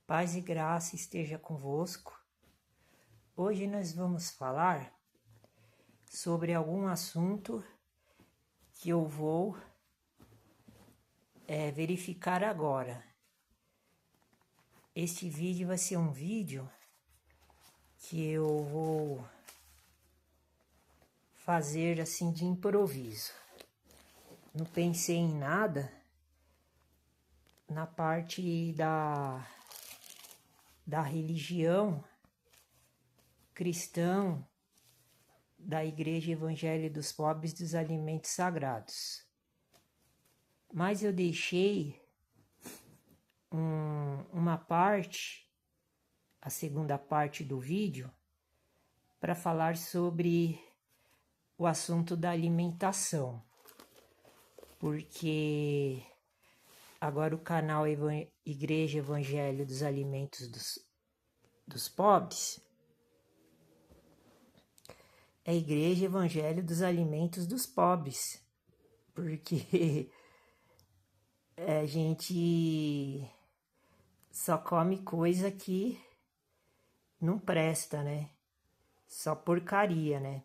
Paz e graça esteja convosco. Hoje nós vamos falar sobre algum assunto que eu vou verificar agora. Este vídeo vai ser um vídeo que eu vou fazer assim de improviso. Não pensei em nada na parte da religião cristã da Igreja Evangelho dos Pobres dos Alimentos Sagrados. Mas eu deixei uma parte, a segunda parte do vídeo, para falar sobre o assunto da alimentação. Porque agora o canal Igreja Evangelho dos Alimentos dos Pobres é Igreja Evangelho dos Alimentos dos Pobres, porque a gente só come coisa que não presta, né? Só porcaria, né?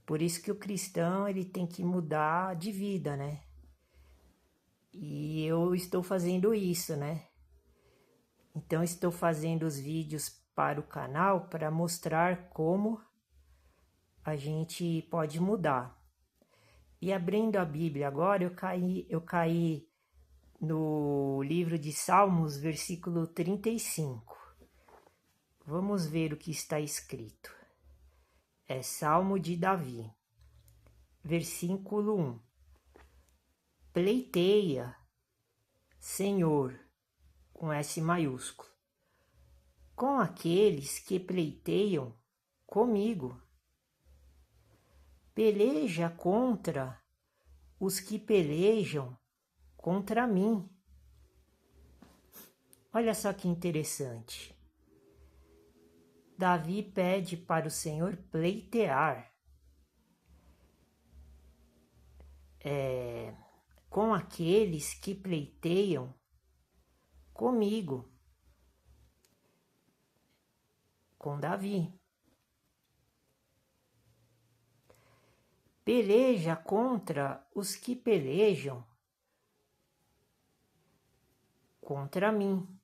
Por isso que o cristão ele tem que mudar de vida, né? E eu estou fazendo isso, né? Então estou fazendo os vídeos para o canal para mostrar como a gente pode mudar. E abrindo a Bíblia agora, eu caí no livro de Salmos, versículo 35. Vamos ver o que está escrito. É Salmo de Davi, versículo 1. Pleiteia, Senhor, com S maiúsculo, com aqueles que pleiteiam comigo. Peleja contra os que pelejam contra mim. Olha só que interessante. Davi pede para o Senhor pleitear com aqueles que pleiteiam comigo, com Davi. Peleja contra os que pelejam contra mim.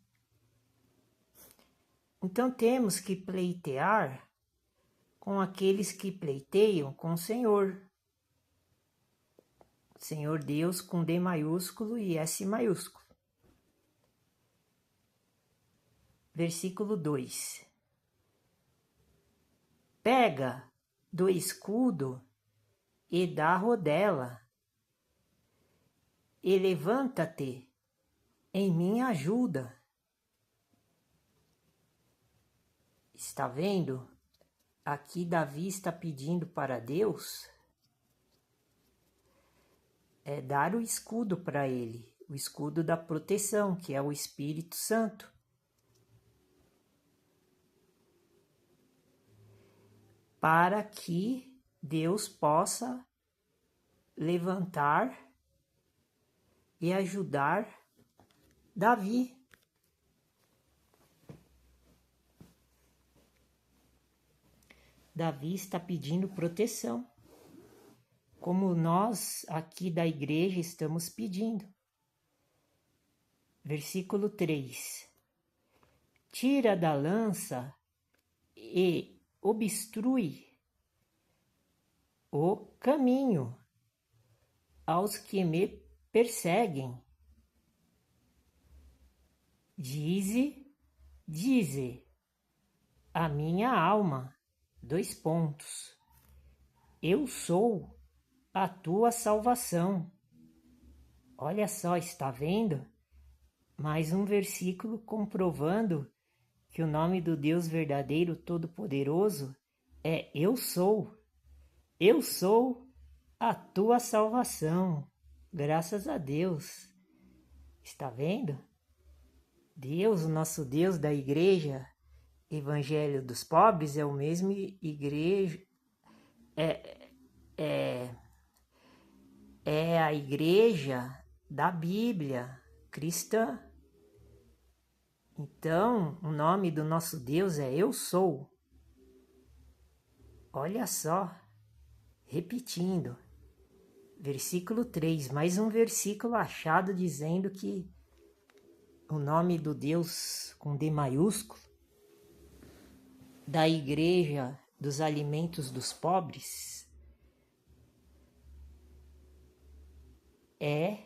Então temos que pleitear com aqueles que pleiteiam com o Senhor. Senhor Deus com D maiúsculo e S maiúsculo. Versículo 2. Pega do escudo e da rodela, e levanta-te em minha ajuda. Está vendo? Aqui Davi está pedindo para Deus dar o escudo para ele, o escudo da proteção, que é o Espírito Santo. Para que Deus possa levantar e ajudar Davi. Davi está pedindo proteção, como nós aqui da igreja estamos pedindo. Versículo 3. Tira da lança e obstrui o caminho aos que me perseguem. Dize a minha alma, : eu sou a tua salvação. Olha só, está vendo? Mais um versículo comprovando que o nome do Deus verdadeiro todo-poderoso é Eu sou. Eu sou a tua salvação. Graças a Deus. Está vendo? Deus, o nosso Deus da igreja Evangelho dos Pobres, é o mesmo igreja, é a igreja da Bíblia cristã. Então, o nome do nosso Deus é Eu Sou. Olha só, repetindo, versículo 3, mais um versículo achado dizendo que o nome do Deus com D maiúsculo, da Igreja dos Alimentos dos Pobres, é,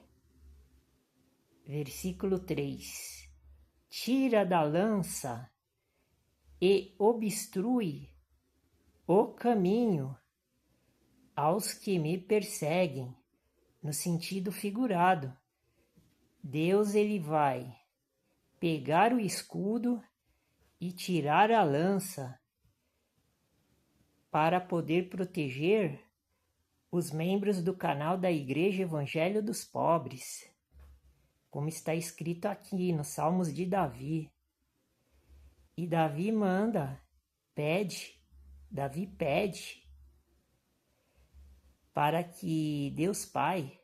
versículo 3, tira da lança e obstrui o caminho aos que me perseguem, no sentido figurado. Deus ele vai pegar o escudo e tirar a lança para poder proteger os membros do canal da Igreja Evangelho dos Pobres, como está escrito aqui nos Salmos de Davi. E Davi pede para que Deus Pai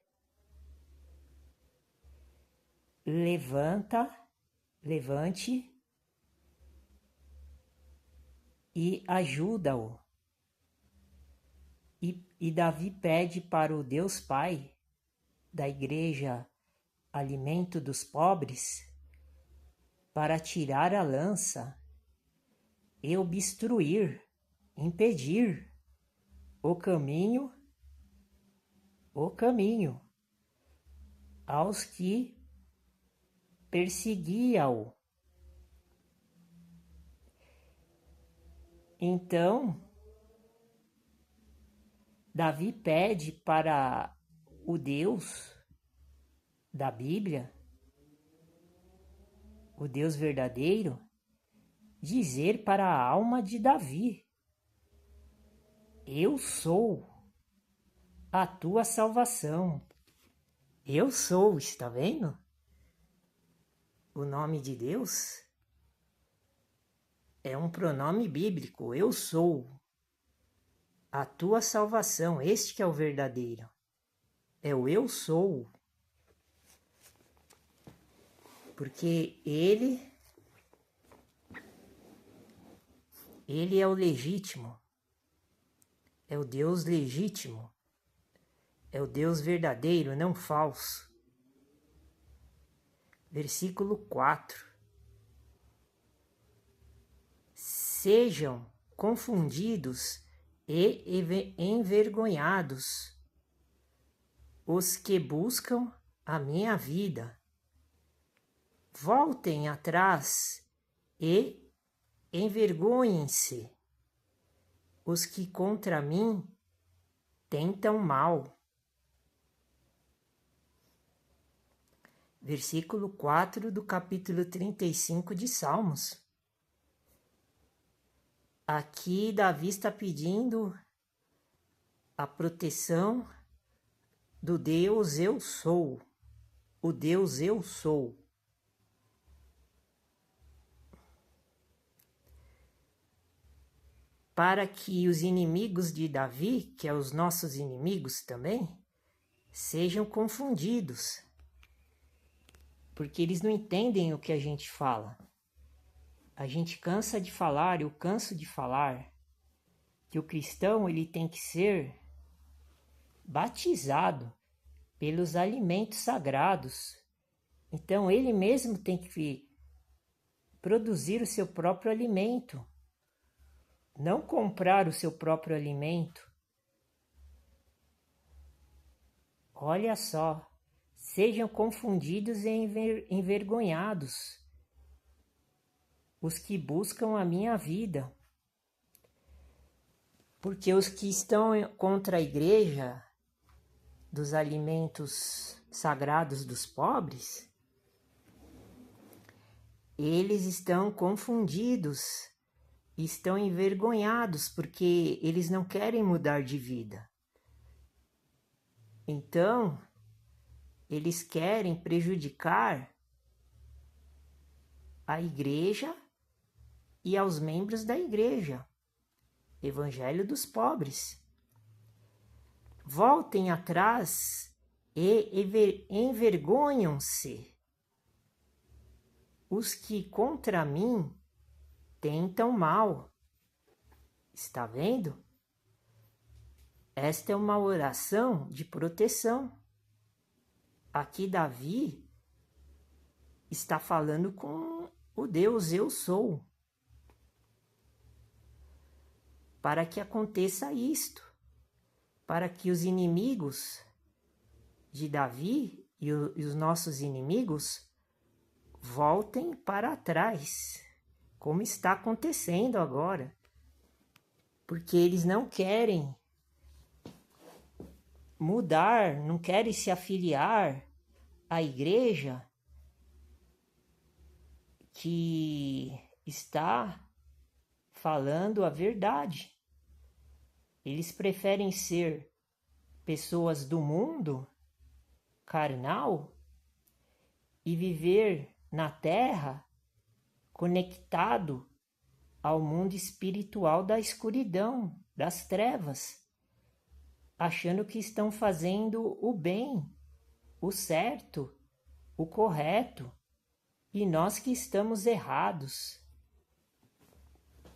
levante e ajuda-o. E Davi pede para o Deus Pai da Igreja Alimento dos Pobres para tirar a lança e impedir o caminho aos que perseguiam-o. Então, Davi pede para o Deus da Bíblia, o Deus verdadeiro, dizer para a alma de Davi: eu sou a tua salvação. Eu sou, está vendo? O nome de Deus é um pronome bíblico. Eu sou a tua salvação. Este que é o verdadeiro. É o eu sou. Porque ele é o legítimo. É o Deus legítimo. É o Deus verdadeiro, não falso. Versículo 4. Sejam confundidos e envergonhados os que buscam a minha vida. Voltem atrás e envergonhem-se os que contra mim tentam mal. Versículo 4 do capítulo 35 de Salmos. Aqui Davi está pedindo a proteção do Deus Eu Sou, o Deus Eu Sou. Para que os inimigos de Davi, que são os nossos inimigos também, sejam confundidos, porque eles não entendem o que a gente fala. A gente cansa de falar, eu canso de falar, que o cristão ele tem que ser batizado pelos alimentos sagrados. Então ele mesmo tem que produzir o seu próprio alimento, não comprar o seu próprio alimento. Olha só, sejam confundidos e envergonhados os que buscam a minha vida. Porque os que estão contra a igreja dos alimentos sagrados dos pobres, eles estão confundidos, estão envergonhados, porque eles não querem mudar de vida. Então, eles querem prejudicar a igreja e aos membros da igreja. Evangelho dos Pobres. Voltem atrás e envergonham-se os que contra mim tentam mal. Está vendo? Esta é uma oração de proteção. Aqui Davi está falando com o Deus Eu Sou, para que aconteça isto, para que os inimigos de Davi e os nossos inimigos voltem para trás, como está acontecendo agora, porque eles não querem mudar, não querem se afiliar à igreja que está falando a verdade. Eles preferem ser pessoas do mundo carnal e viver na terra conectado ao mundo espiritual da escuridão, das trevas, achando que estão fazendo o bem, o certo, o correto, e nós que estamos errados.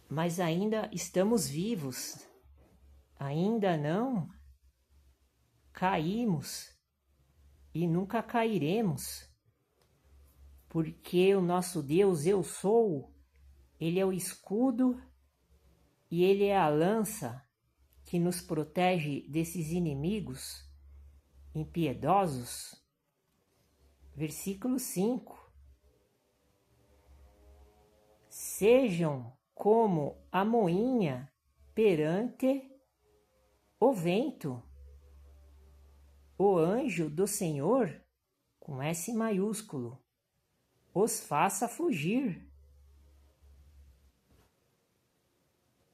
Mas ainda estamos vivos, ainda não caímos e nunca cairemos, porque o nosso Deus Eu Sou, Ele é o escudo e Ele é a lança que nos protege desses inimigos impiedosos. Versículo 5. Sejam como a moinha perante o vento. O anjo do Senhor, com S maiúsculo, os faça fugir.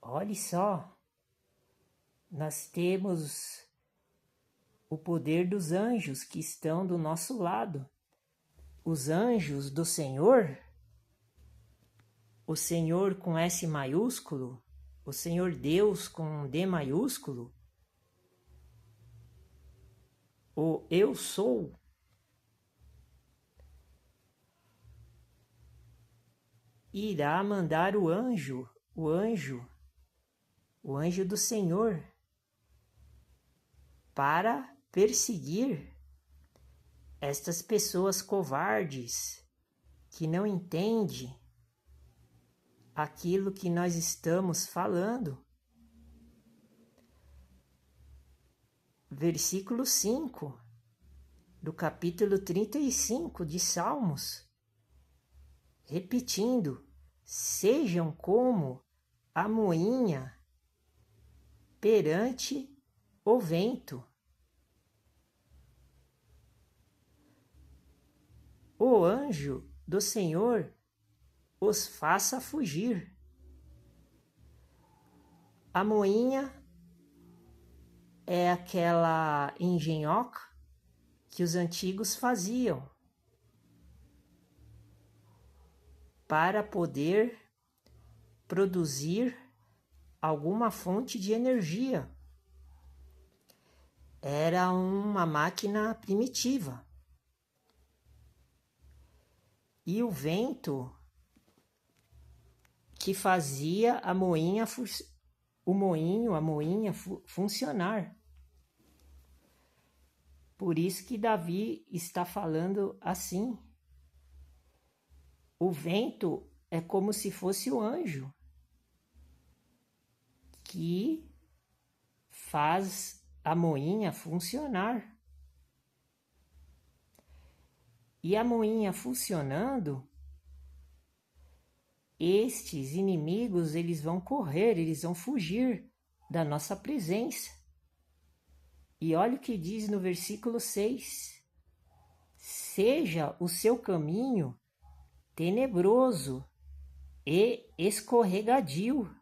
Olhe só, nós temos o poder dos anjos que estão do nosso lado. Os anjos do Senhor, o Senhor com S maiúsculo, o Senhor Deus com D maiúsculo, o Eu Sou, irá mandar o anjo do Senhor, para perseguir estas pessoas covardes que não entendem aquilo que nós estamos falando. Versículo 5 do capítulo 35 de Salmos, repetindo: sejam como a moinha perante o vento. O anjo do Senhor os faça fugir. A moinha é aquela engenhoca que os antigos faziam para poder produzir alguma fonte de energia. Era uma máquina primitiva. E o vento que fazia a moinha funcionar. Por isso que Davi está falando assim. O vento é como se fosse o anjo que faz a moinha funcionar. E a moinha funcionando, estes inimigos, eles vão correr, eles vão fugir da nossa presença. E olha o que diz no versículo 6. Seja o seu caminho tenebroso e escorregadio,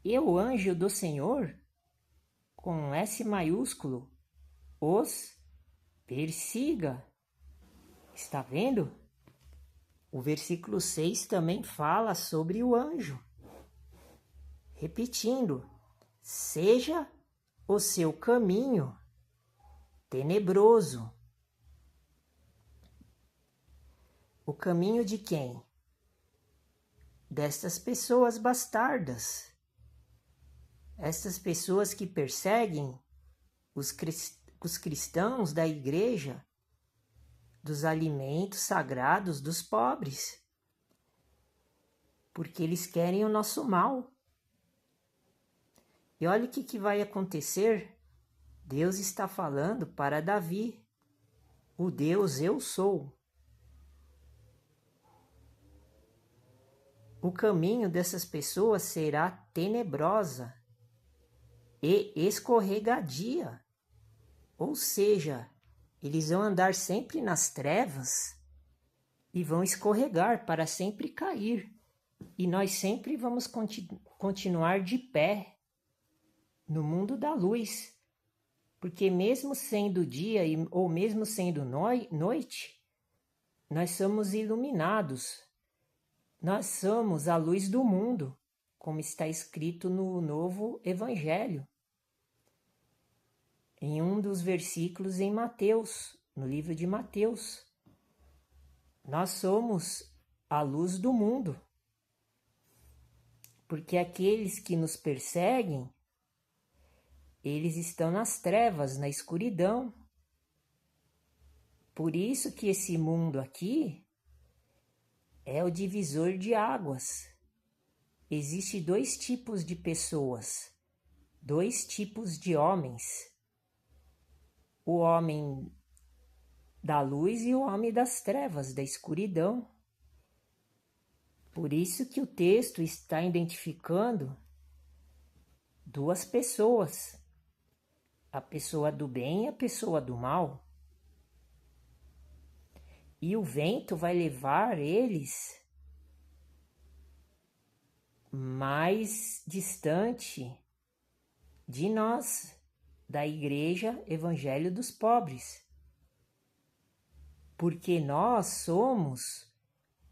e o anjo do Senhor, com S maiúsculo, os persiga. Está vendo? O versículo 6 também fala sobre o anjo. Repetindo: seja o seu caminho tenebroso. O caminho de quem? Destas pessoas bastardas. Estas pessoas que perseguem os cristãos da igreja, dos alimentos sagrados dos pobres, porque eles querem o nosso mal. E olha o que vai acontecer. Deus está falando para Davi, o Deus eu sou. O caminho dessas pessoas será tenebrosa e escorregadia, ou seja, eles vão andar sempre nas trevas e vão escorregar para sempre cair. E nós sempre vamos continuar de pé no mundo da luz, porque mesmo sendo dia ou mesmo sendo noite, nós somos iluminados, nós somos a luz do mundo, como está escrito no Novo Evangelho, em um dos versículos em Mateus, no livro de Mateus. Nós somos a luz do mundo, porque aqueles que nos perseguem, eles estão nas trevas, na escuridão. Por isso que esse mundo aqui é o divisor de águas. Existem dois tipos de pessoas, dois tipos de homens. O homem da luz e o homem das trevas, da escuridão. Por isso que o texto está identificando duas pessoas, a pessoa do bem e a pessoa do mal. E o vento vai levar eles mais distante de nós, da Igreja Evangelho dos Pobres. Porque nós somos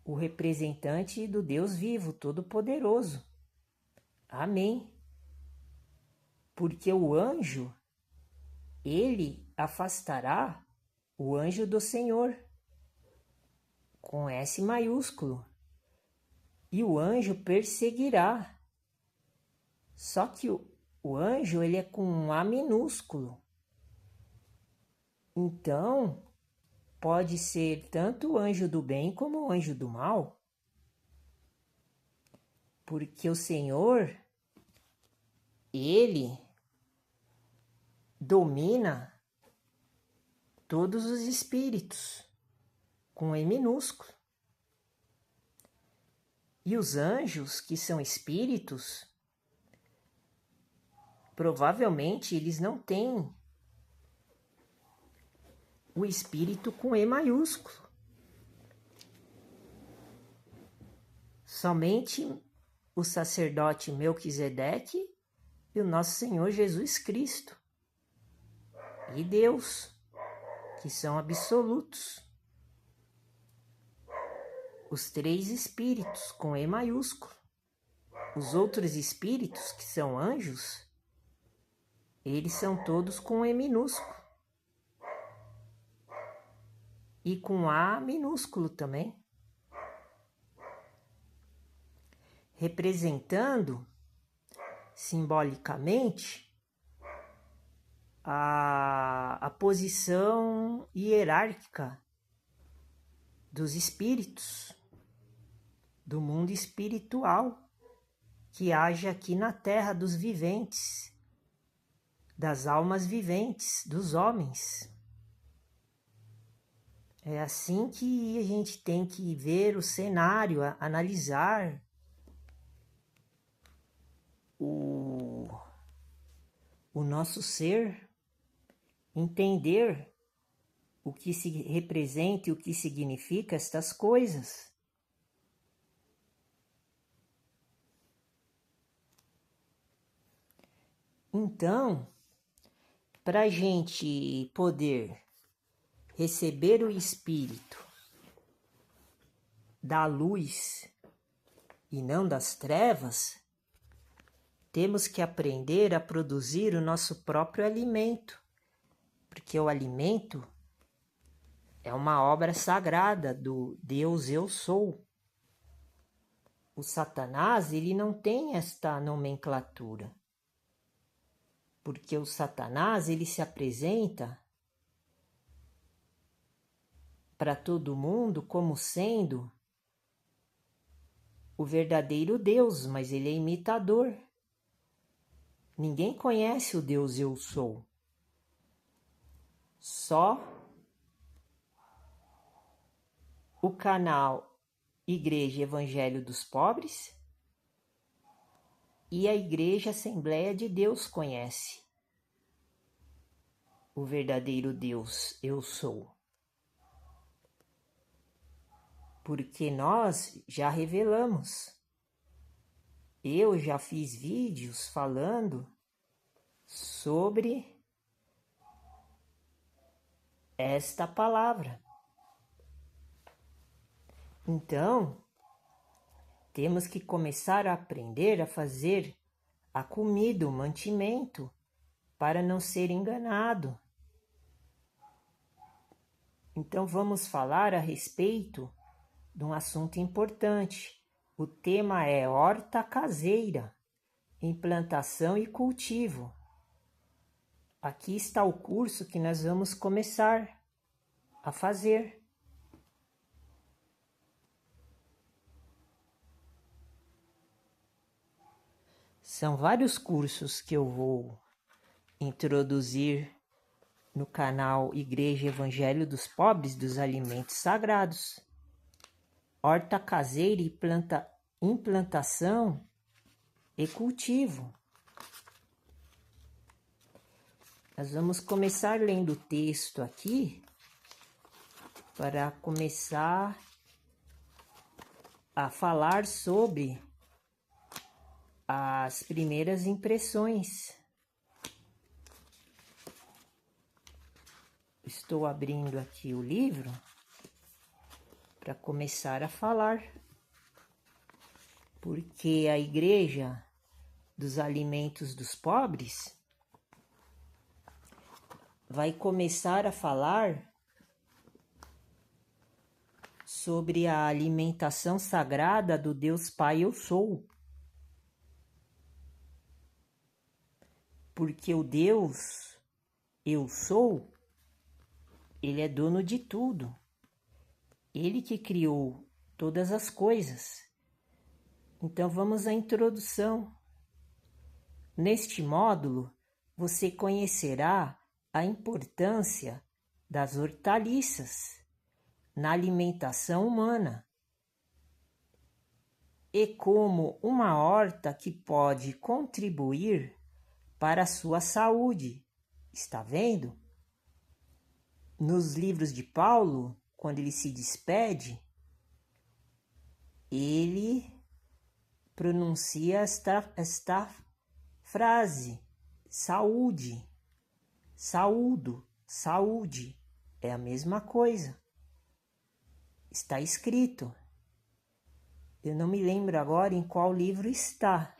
o representante do Deus vivo, todo-poderoso. Amém. Porque o anjo, ele afastará o anjo do Senhor, com S maiúsculo, e o anjo perseguirá. Só que o anjo, ele é com um A minúsculo. Então, pode ser tanto o anjo do bem como o anjo do mal, porque o Senhor, ele domina todos os espíritos, com E minúsculo. E os anjos, que são espíritos, provavelmente eles não têm o espírito com E maiúsculo. Somente o sacerdote Melquisedeque e o nosso Senhor Jesus Cristo. E Deus, que são absolutos. Os três espíritos com E maiúsculo. Os outros espíritos, que são anjos, eles são todos com E minúsculo. E com A minúsculo também. Representando, simbolicamente, a posição hierárquica dos espíritos, do mundo espiritual, que age aqui na terra dos viventes, das almas viventes, dos homens. É assim que a gente tem que ver o cenário, analisar o nosso ser, entender o que se representa e o que significa estas coisas. Então, para a gente poder receber o Espírito da luz e não das trevas, temos que aprender a produzir o nosso próprio alimento, porque o alimento é uma obra sagrada do Deus Eu Sou. O Satanás, ele não tem esta nomenclatura. Porque o Satanás, ele se apresenta para todo mundo como sendo o verdadeiro Deus, mas ele é imitador. Ninguém conhece o Deus Eu Sou. Só o canal Igreja Evangelho dos Pobres e a Igreja Assembleia de Deus conhece o verdadeiro Deus Eu Sou. Porque nós já revelamos. Eu já fiz vídeos falando sobre esta palavra. Então, temos que começar a aprender a fazer a comida, o mantimento, para não ser enganado. Então, vamos falar a respeito de um assunto importante. O tema é horta caseira, implantação e cultivo. Aqui está o curso que nós vamos começar a fazer. São vários cursos que eu vou introduzir no canal Igreja Evangelho dos Pobres dos Alimentos Sagrados. Horta caseira e implantação e cultivo. Nós vamos começar lendo o texto aqui para começar a falar sobre as primeiras impressões. Estou abrindo aqui o livro para começar a falar, porque a Igreja dos Alimentos dos Pobres vai começar a falar sobre a alimentação sagrada do Deus Pai Eu Sou. Porque o Deus Eu Sou, ele é dono de tudo. Ele que criou todas as coisas. Então vamos à introdução. Neste módulo, você conhecerá a importância das hortaliças na alimentação humana e como uma horta que pode contribuir para a sua saúde. Está vendo? Nos livros de Paulo, quando ele se despede, ele pronuncia esta frase: saúde, saúdo, saúde. É a mesma coisa. Está escrito. Eu não me lembro agora em qual livro está.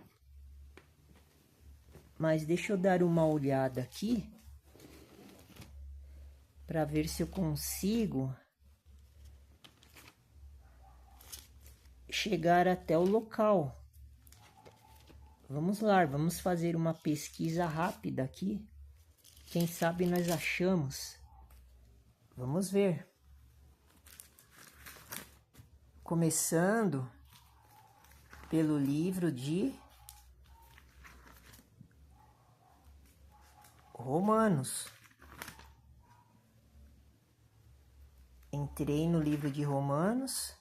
Mas deixa eu dar uma olhada aqui para ver se eu consigo chegar até o local. Vamos lá, vamos fazer uma pesquisa rápida aqui. Quem sabe nós achamos. Vamos ver. Começando pelo livro de Romanos. Entrei no livro de Romanos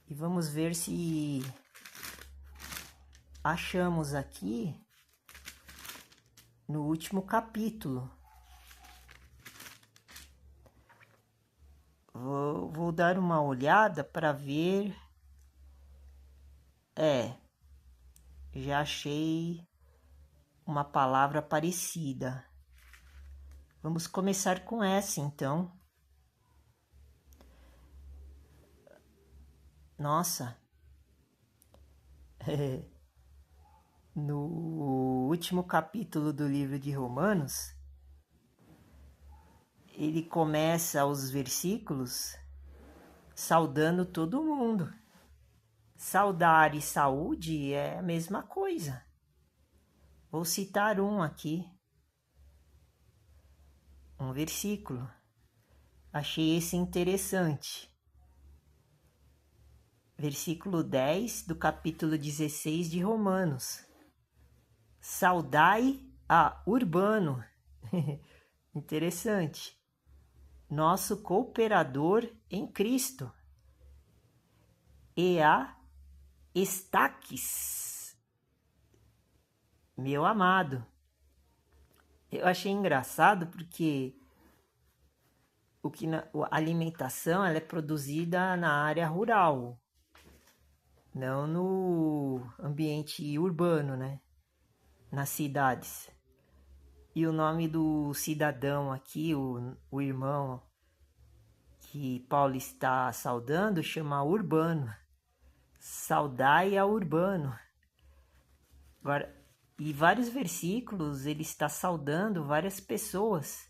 e vamos ver se achamos aqui no último capítulo. Vou dar uma olhada para ver. Já achei uma palavra parecida. Vamos começar com essa, então. Nossa! No último capítulo do livro de Romanos, ele começa os versículos saudando todo mundo. Saudar e saúde é a mesma coisa. Vou citar um aqui, um versículo. Achei esse interessante. Versículo 10 do capítulo 16 de Romanos. Saudai a Urbano. Interessante. Nosso cooperador em Cristo. E a Estaques, meu amado. Eu achei engraçado porque a alimentação ela é produzida na área rural, não no ambiente urbano, né? Nas cidades. E o nome do cidadão aqui, o irmão que Paulo está saudando, chama Urbano. Saudai a Urbano. Agora, e vários versículos ele está saudando várias pessoas.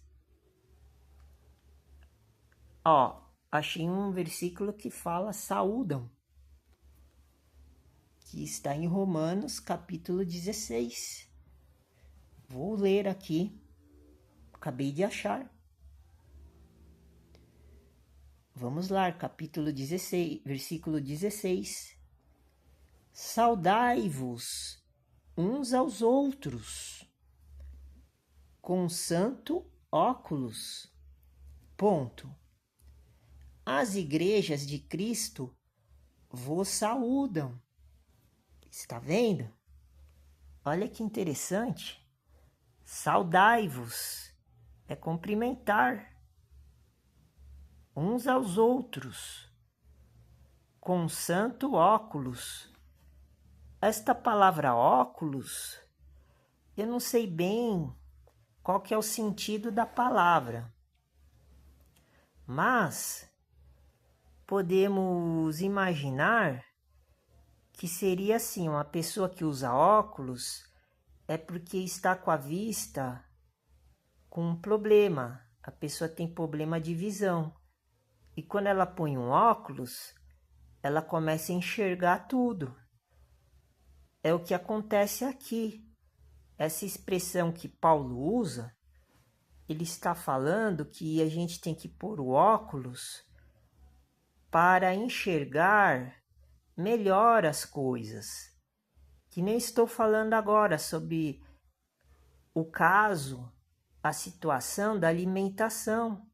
Ó, achei um versículo que fala saúdam, que está em Romanos capítulo 16. Vou ler aqui, acabei de achar. Vamos lá, capítulo 16, versículo 16. Saudai-vos uns aos outros, com santo óculos. Ponto. As igrejas de Cristo vos saúdam. Está vendo? Olha que interessante. Saudai-vos é cumprimentar uns aos outros, com santo óculos. Esta palavra óculos, eu não sei bem qual que é o sentido da palavra, mas podemos imaginar que seria assim, uma pessoa que usa óculos é porque está com a vista com um problema, a pessoa tem problema de visão, e quando ela põe um óculos, ela começa a enxergar tudo. É o que acontece aqui. Essa expressão que Paulo usa, ele está falando que a gente tem que pôr o óculos para enxergar melhor as coisas. Que nem estou falando agora sobre o caso, a situação da alimentação.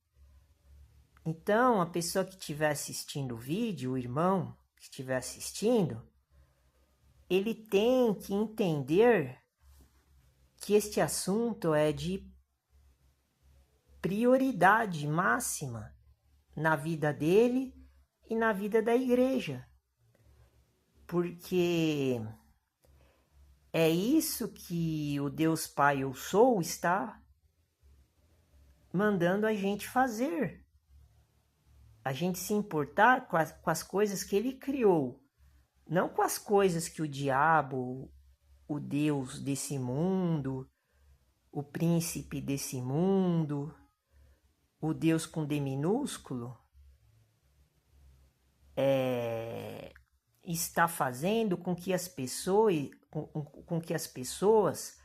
Então, a pessoa que estiver assistindo o vídeo, o irmão que estiver assistindo, ele tem que entender que este assunto é de prioridade máxima na vida dele e na vida da igreja. Porque é isso que o Deus Pai Eu Sou está mandando a gente fazer. A gente se importar com as coisas que ele criou, não com as coisas que o diabo, o Deus desse mundo, o príncipe desse mundo, o Deus com D minúsculo, está fazendo com que as pessoas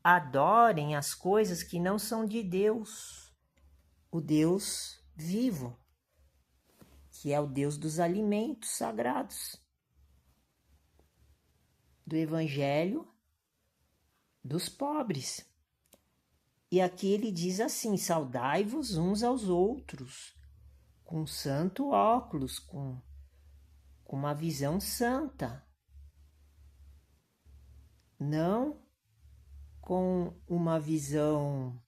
adorem as coisas que não são de Deus, o Deus vivo, que é o Deus dos alimentos sagrados, do Evangelho dos pobres. E aqui ele diz assim: saudai-vos uns aos outros, com santo óculos, com uma visão santa, não com uma visão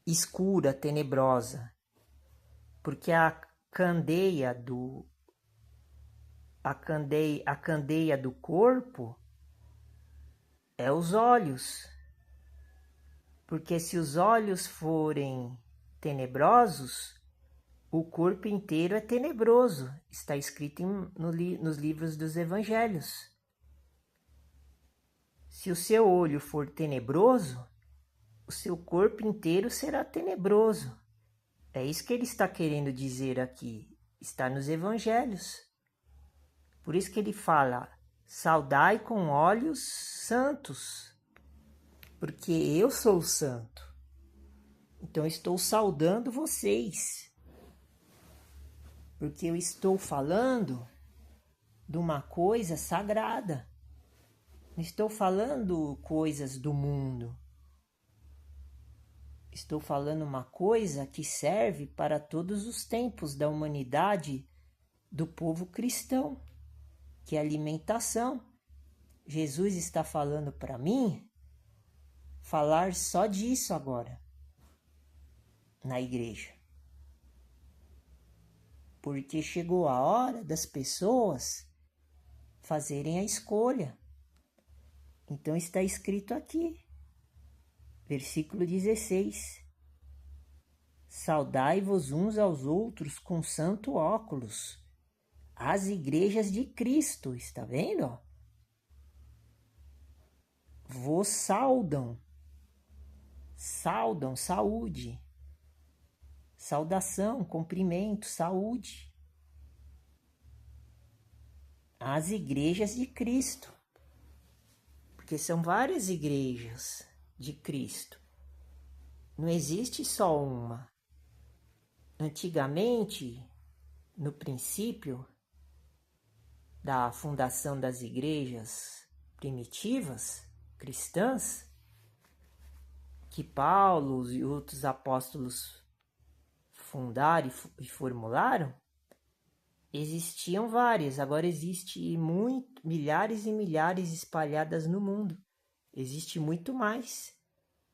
escura, tenebrosa, porque a candeia do corpo é os olhos. Porque se os olhos forem tenebrosos, o corpo inteiro é tenebroso. Está escrito nos livros dos evangelhos. Se o seu olho for tenebroso, o seu corpo inteiro será tenebroso. É isso que ele está querendo dizer aqui. Está nos evangelhos. Por isso que ele fala, saudai com olhos santos, porque eu sou santo. Então estou saudando vocês, porque eu estou falando de uma coisa sagrada. Não estou falando coisas do mundo. Estou falando uma coisa que serve para todos os tempos da humanidade, do povo cristão, que é alimentação. Jesus está falando para mim falar só disso agora na igreja. Porque chegou a hora das pessoas fazerem a escolha. Então está escrito aqui, versículo 16. Saudai-vos uns aos outros com santo óculos. As igrejas de Cristo, está vendo? Vos saudam. Saudam, saúde. Saudação, cumprimento, saúde. As igrejas de Cristo. Porque são várias igrejas de Cristo. Não existe só uma. Antigamente, no princípio da fundação das igrejas primitivas, cristãs, que Paulo e outros apóstolos fundaram e formularam, existiam várias, agora existe milhares e milhares espalhadas no mundo. Existe muito mais.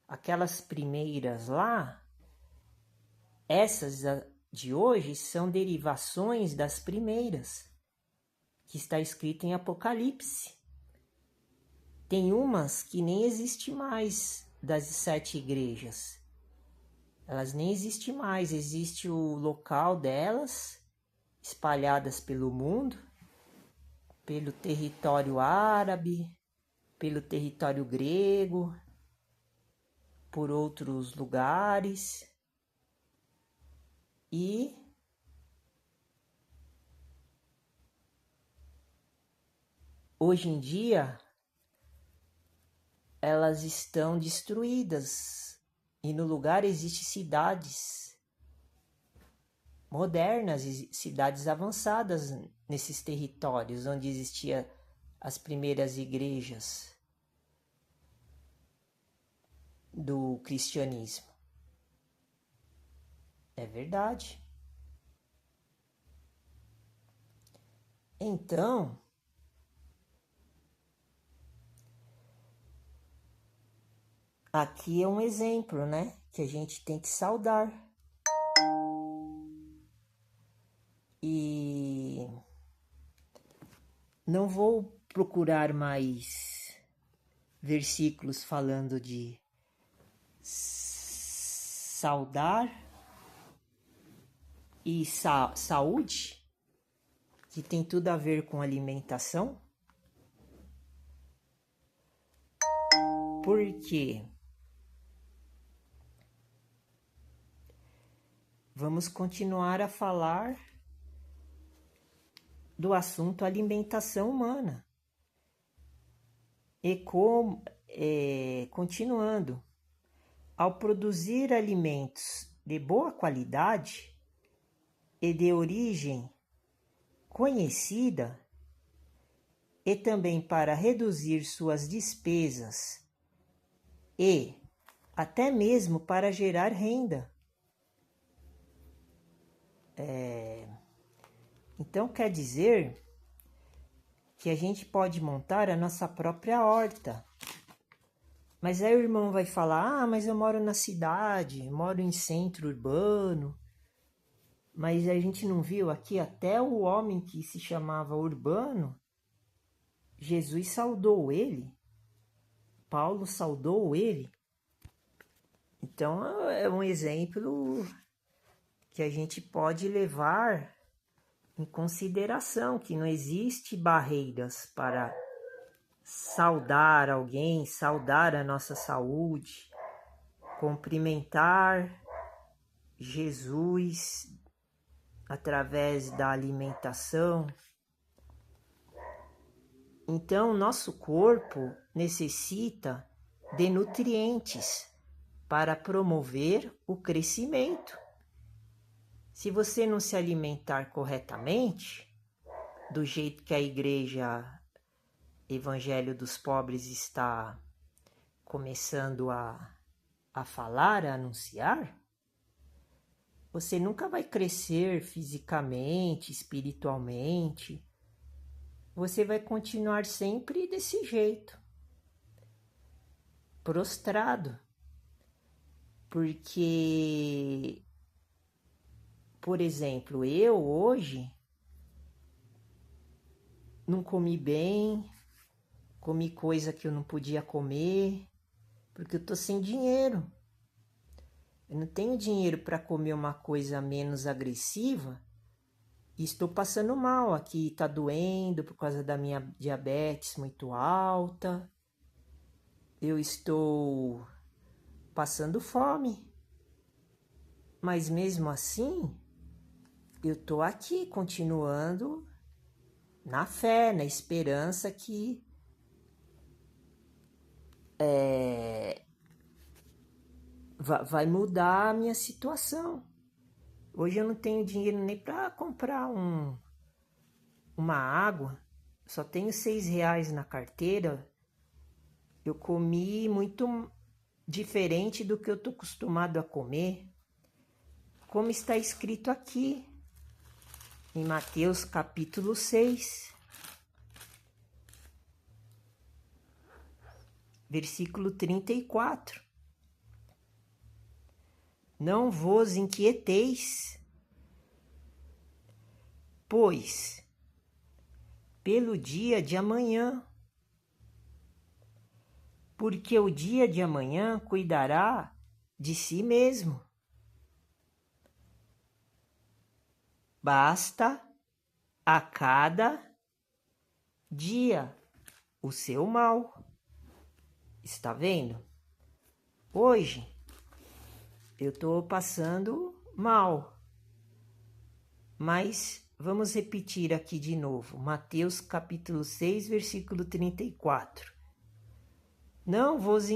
Aquelas primeiras lá, essas de hoje são derivações das primeiras, que está escrito em Apocalipse. Tem umas que nem existem mais das 7 igrejas. Elas nem existem mais, existe o local delas, espalhadas pelo mundo, pelo território árabe, pelo território grego, por outros lugares. E hoje em dia elas estão destruídas e no lugar existem cidades modernas e cidades avançadas nesses territórios onde existiam as primeiras igrejas do cristianismo. É verdade. Então, aqui é um exemplo, né? Que a gente tem que saudar. E não vou procurar mais versículos falando de saudar e saúde, que tem tudo a ver com alimentação. Por quê? Vamos continuar a falar do assunto alimentação humana. E continuando, ao produzir alimentos de boa qualidade e de origem conhecida, e também para reduzir suas despesas e até mesmo para gerar renda. Então quer dizer que a gente pode montar a nossa própria horta. Mas aí o irmão vai falar, mas eu moro na cidade, moro em centro urbano. Mas a gente não viu aqui até o homem que se chamava Urbano, Jesus saudou ele, Paulo saudou ele. Então é um exemplo que a gente pode levar em consideração que não existe barreiras para saudar alguém, saudar a nossa saúde, cumprimentar Jesus através da alimentação. Então, nosso corpo necessita de nutrientes para promover o crescimento. Se você não se alimentar corretamente, do jeito que a Igreja Evangelho dos Pobres está começando a falar, a anunciar, você nunca vai crescer fisicamente, espiritualmente. Você vai continuar sempre desse jeito, prostrado. Porque, por exemplo, eu hoje não comi bem, comi coisa que eu não podia comer, porque eu tô sem dinheiro. Eu não tenho dinheiro para comer uma coisa menos agressiva e estou passando mal. Aqui tá doendo por causa da minha diabetes muito alta. Eu estou passando fome. Mas mesmo assim, eu tô aqui continuando na fé, na esperança que vai mudar a minha situação. Hoje eu não tenho dinheiro nem para comprar uma água, só tenho R$6 na carteira. Eu comi muito diferente do que eu estou acostumado a comer, como está escrito aqui em Mateus capítulo 6, versículo 34. Não vos inquieteis, pois, pelo dia de amanhã, porque o dia de amanhã cuidará de si mesmo. Basta a cada dia o seu mal. Está vendo? Hoje eu estou passando mal, mas vamos repetir aqui de novo. Mateus capítulo 6, versículo 34. Não vos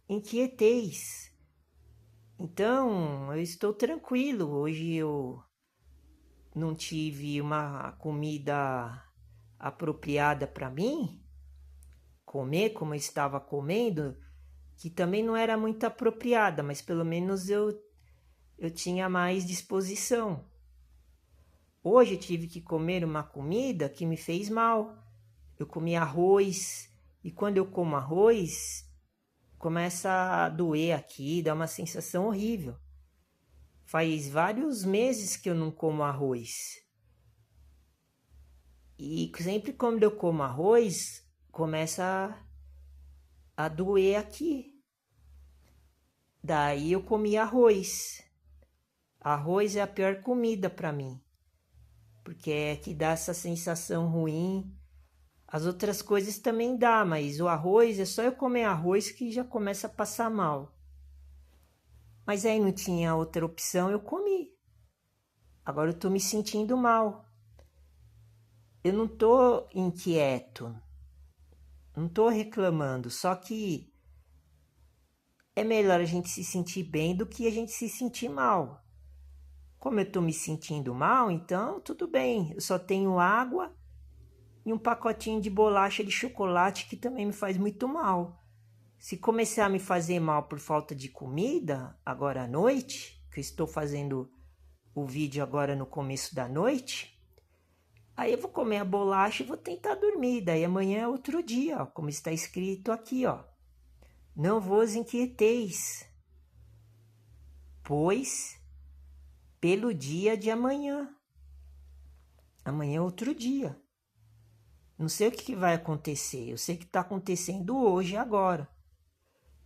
inquieteis. Então, eu estou tranquilo. Hoje eu não tive uma comida apropriada para mim comer como eu estava comendo, que também não era muito apropriada, mas pelo menos eu tinha mais disposição. Hoje eu tive que comer uma comida que me fez mal. Eu comi arroz, e quando eu como arroz, começa a doer aqui, dá uma sensação horrível. Faz vários meses que eu não como arroz. E sempre quando eu como arroz, começa a doer aqui. Daí eu comi arroz. Arroz é a pior comida para mim, porque é que dá essa sensação ruim. As outras coisas também dá, mas o arroz, é só eu comer arroz que já começa a passar mal. Mas aí não tinha outra opção, eu comi. Agora eu tô me sentindo mal. Eu não tô inquieto, não tô reclamando, só que é melhor a gente se sentir bem do que a gente se sentir mal. Como eu tô me sentindo mal, então tudo bem, eu só tenho água e um pacotinho de bolacha de chocolate que também me faz muito mal. Se começar a me fazer mal por falta de comida, agora à noite, que eu estou fazendo o vídeo agora no começo da noite, aí eu vou comer a bolacha e vou tentar dormir. Daí amanhã é outro dia, ó, como está escrito aqui, ó. Não vos inquieteis, pois pelo dia de amanhã. Amanhã é outro dia. Não sei o que vai acontecer, eu sei que está acontecendo hoje, agora.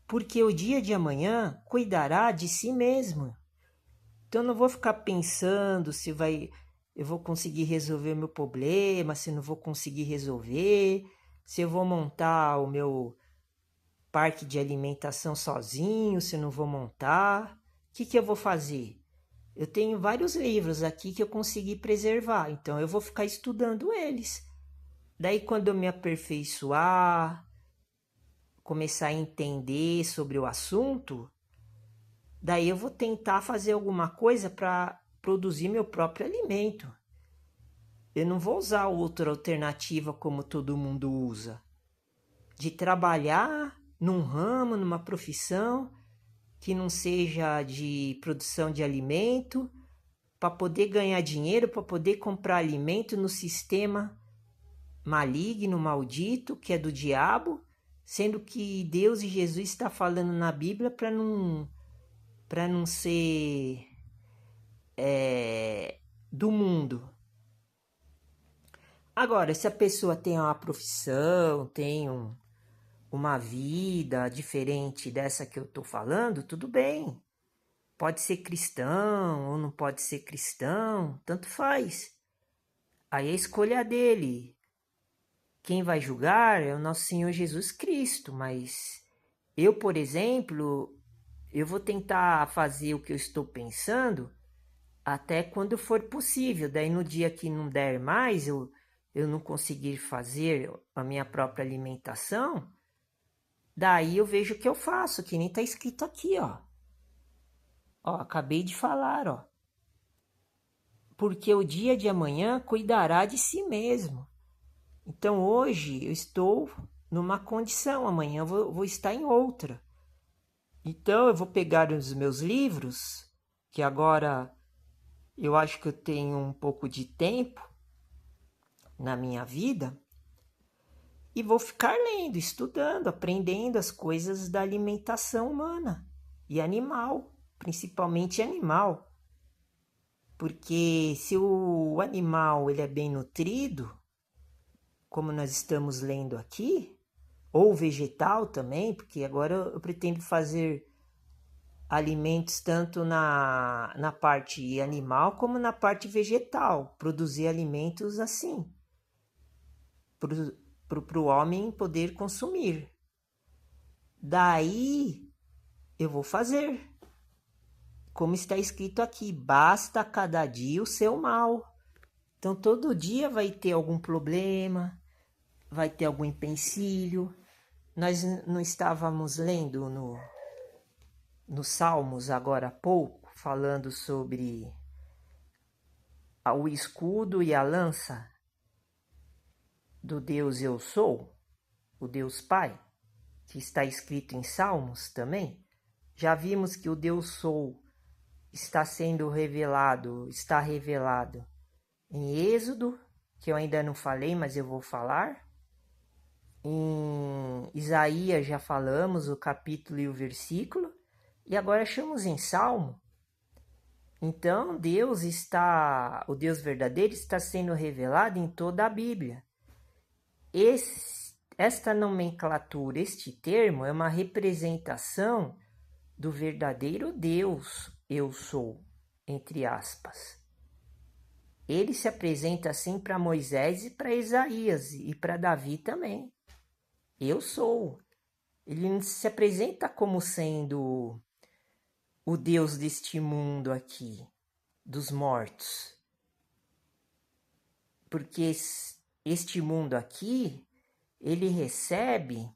Porque o dia de amanhã cuidará de si mesmo. Então eu não vou ficar pensando se eu vou conseguir resolver o meu problema, se não vou conseguir resolver, se eu vou montar o meu parque de alimentação sozinho, se não vou montar. O que eu vou fazer? Eu tenho vários livros aqui que eu consegui preservar, então eu vou ficar estudando eles. Daí quando eu me aperfeiçoar, começar a entender sobre o assunto, daí eu vou tentar fazer alguma coisa para produzir meu próprio alimento. Eu não vou usar outra alternativa como todo mundo usa, de trabalhar num ramo, numa profissão que não seja de produção de alimento, para poder ganhar dinheiro, para poder comprar alimento no sistema maligno, maldito, que é do diabo, sendo que Deus e Jesus está falando na Bíblia para não ser do mundo. Agora, se a pessoa tem uma profissão, tem uma vida diferente dessa que eu estou falando, tudo bem. Pode ser cristão ou não pode ser cristão, tanto faz. Aí a escolha dele. Quem vai julgar é o nosso Senhor Jesus Cristo, mas eu, por exemplo, eu vou tentar fazer o que eu estou pensando até quando for possível. Daí no dia que não der mais, eu não conseguir fazer a minha própria alimentação, daí eu vejo o que eu faço, que nem está escrito aqui, ó. Ó, acabei de falar, ó. Porque o dia de amanhã cuidará de si mesmo. Então hoje eu estou numa condição, amanhã eu vou estar em outra. Então eu vou pegar os meus livros, que agora eu acho que eu tenho um pouco de tempo na minha vida, e vou ficar lendo, estudando, aprendendo as coisas da alimentação humana e animal, principalmente animal. Porque se o animal ele é bem nutrido, como nós estamos lendo aqui, ou vegetal também, porque agora eu pretendo fazer alimentos tanto na parte animal como na parte vegetal, produzir alimentos assim, para o homem poder consumir. Daí eu vou fazer, como está escrito aqui, basta cada dia o seu mal. Então todo dia vai ter algum problema, vai ter algum empecilho. Nós não estávamos lendo nos Salmos agora há pouco, falando sobre o escudo e a lança do Deus Eu Sou, o Deus Pai, que está escrito em Salmos também. Já vimos que o Deus Sou está revelado em Êxodo, que eu ainda não falei, mas eu vou falar. Em Isaías já falamos o capítulo e o versículo, e agora achamos em Salmo. Então o Deus verdadeiro está sendo revelado em toda a Bíblia. Esta nomenclatura, este termo, é uma representação do verdadeiro Deus, eu sou, entre aspas. Ele se apresenta assim para Moisés e para Isaías e para Davi também. Eu sou. Ele não se apresenta como sendo o Deus deste mundo aqui, dos mortos. Porque este mundo aqui, ele recebe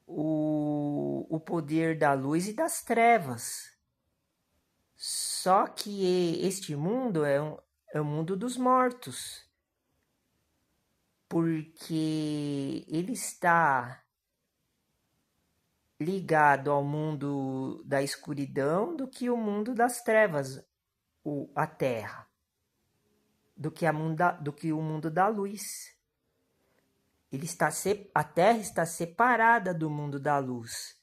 o poder da luz e das trevas. Só que este mundo é o mundo dos mortos. Porque ele está ligado ao mundo da escuridão do que o mundo das trevas, a terra, do que o mundo da luz. A terra está separada do mundo da luz,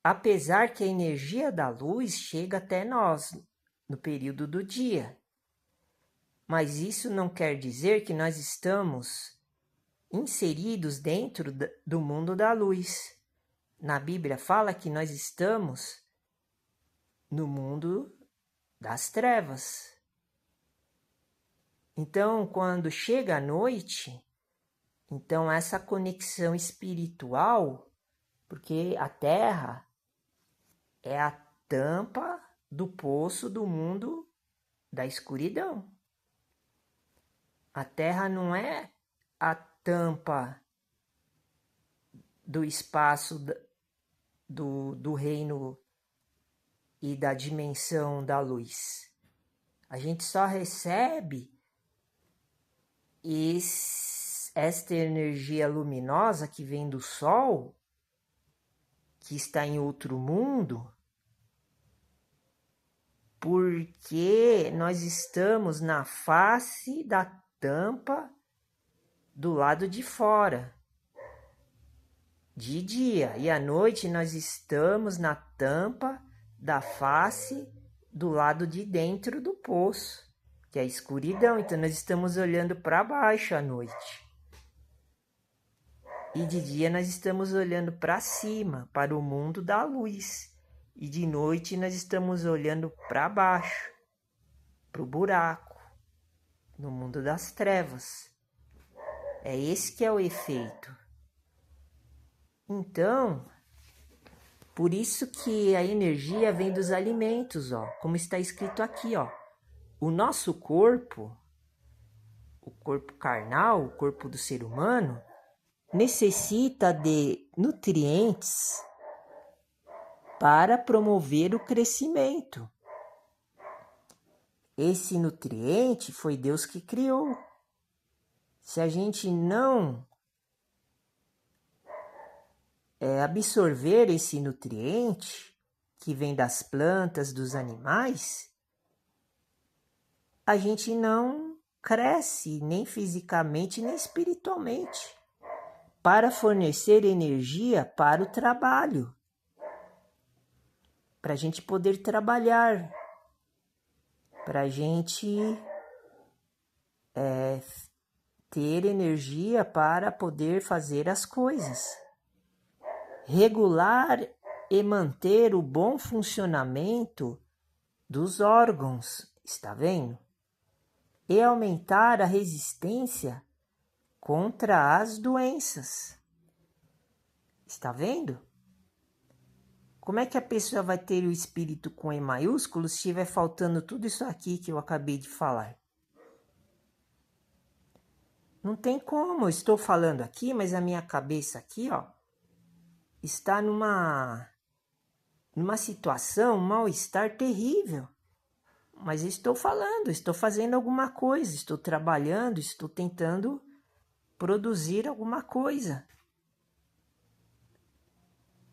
apesar que a energia da luz chega até nós no período do dia. Mas isso não quer dizer que nós estamos inseridos dentro do mundo da luz. Na Bíblia fala que nós estamos no mundo das trevas. Então, quando chega a noite, então essa conexão espiritual, porque a Terra é a tampa do poço do mundo da escuridão. A Terra não é a tampa do espaço do reino e da dimensão da luz. A gente só recebe esta energia luminosa que vem do Sol, que está em outro mundo, porque nós estamos na face da tampa do lado de fora, de dia, e à noite nós estamos na tampa da face do lado de dentro do poço, que é a escuridão. Então nós estamos olhando para baixo à noite. E de dia nós estamos olhando para cima, para o mundo da luz. E de noite nós estamos olhando para baixo, para o buraco, no mundo das trevas. É esse que é o efeito. Então, por isso que a energia vem dos alimentos, ó, como está escrito aqui, ó. O nosso corpo, o corpo carnal, o corpo do ser humano, necessita de nutrientes para promover o crescimento. Esse nutriente foi Deus que criou. Se a gente não absorver esse nutriente que vem das plantas, dos animais, a gente não cresce nem fisicamente nem espiritualmente para fornecer energia para o trabalho, para a gente poder trabalhar, para a gente ter energia para poder fazer as coisas. Regular e manter o bom funcionamento dos órgãos, está vendo? E aumentar a resistência contra as doenças. Está vendo? Como é que a pessoa vai ter o espírito com E maiúsculo se estiver faltando tudo isso aqui que eu acabei de falar? Não tem como, eu estou falando aqui, mas a minha cabeça aqui, ó, está numa situação, um mal-estar terrível. Mas eu estou falando, estou fazendo alguma coisa, estou trabalhando, estou tentando produzir alguma coisa.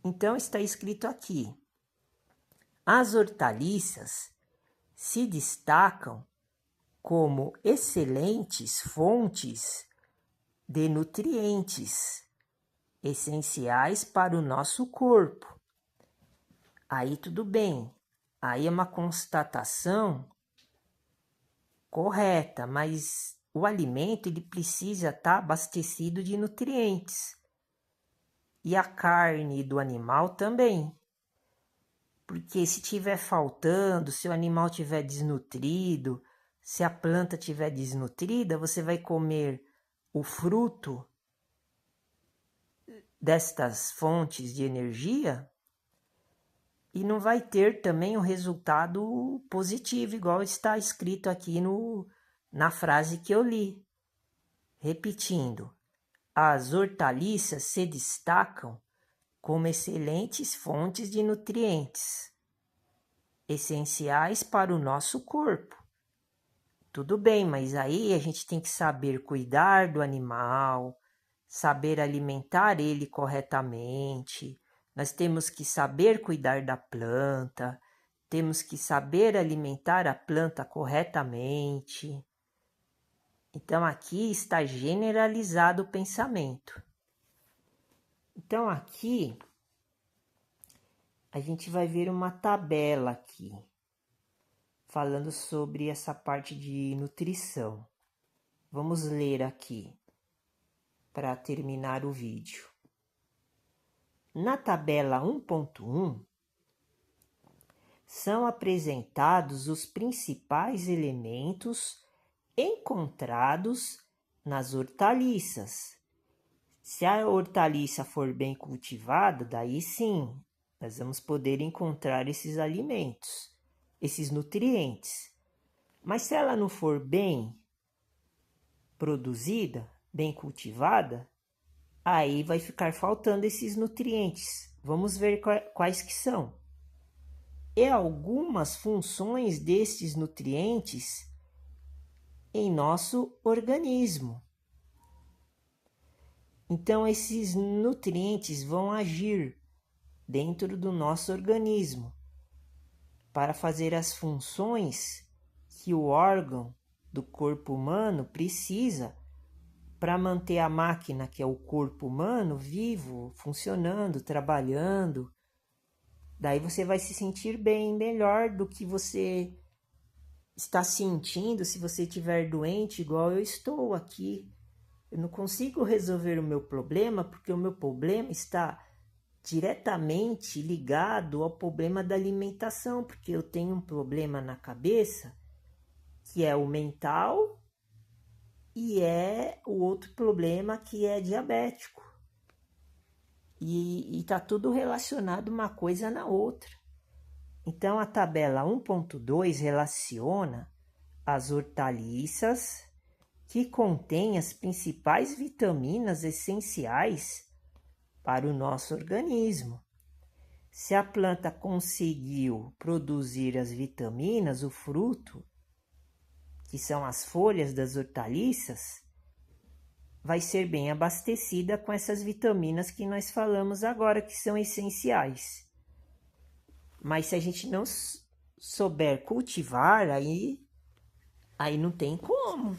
Então está escrito aqui: as hortaliças se destacam como excelentes fontes de nutrientes essenciais para o nosso corpo. Aí tudo bem, aí é uma constatação correta, mas o alimento ele precisa estar abastecido de nutrientes. E a carne do animal também. Porque se estiver faltando, se o animal estiver desnutrido, se a planta estiver desnutrida, você vai comer o fruto destas fontes de energia e não vai ter também um resultado positivo, igual está escrito aqui na frase que eu li. Repetindo, as hortaliças se destacam como excelentes fontes de nutrientes, essenciais para o nosso corpo. Tudo bem, mas aí a gente tem que saber cuidar do animal, saber alimentar ele corretamente, nós temos que saber cuidar da planta, temos que saber alimentar a planta corretamente. Então aqui está generalizado o pensamento. Então aqui a gente vai ver uma tabela aqui, falando sobre essa parte de nutrição. Vamos ler aqui, para terminar o vídeo. Na tabela 1.1, são apresentados os principais elementos encontrados nas hortaliças. Se a hortaliça for bem cultivada, daí sim, nós vamos poder encontrar esses alimentos, esses nutrientes. Mas se ela não for bem produzida, bem cultivada, aí vai ficar faltando esses nutrientes. Vamos ver quais que são. E algumas funções desses nutrientes em nosso organismo. Então, esses nutrientes vão agir dentro do nosso organismo para fazer as funções que o órgão do corpo humano precisa para manter a máquina, que é o corpo humano, vivo, funcionando, trabalhando. Daí você vai se sentir bem, melhor do que você está sentindo se você estiver doente, igual eu estou aqui. Eu não consigo resolver o meu problema porque o meu problema está diretamente ligado ao problema da alimentação, porque eu tenho um problema na cabeça que é o mental e é o outro problema que é diabético. E está tudo relacionado uma coisa na outra. Então a tabela 1.2 relaciona as hortaliças que contêm as principais vitaminas essenciais para o nosso organismo. Se a planta conseguiu produzir as vitaminas, o fruto, que são as folhas das hortaliças, vai ser bem abastecida com essas vitaminas que nós falamos agora, que são essenciais. Mas se a gente não souber cultivar, aí não tem como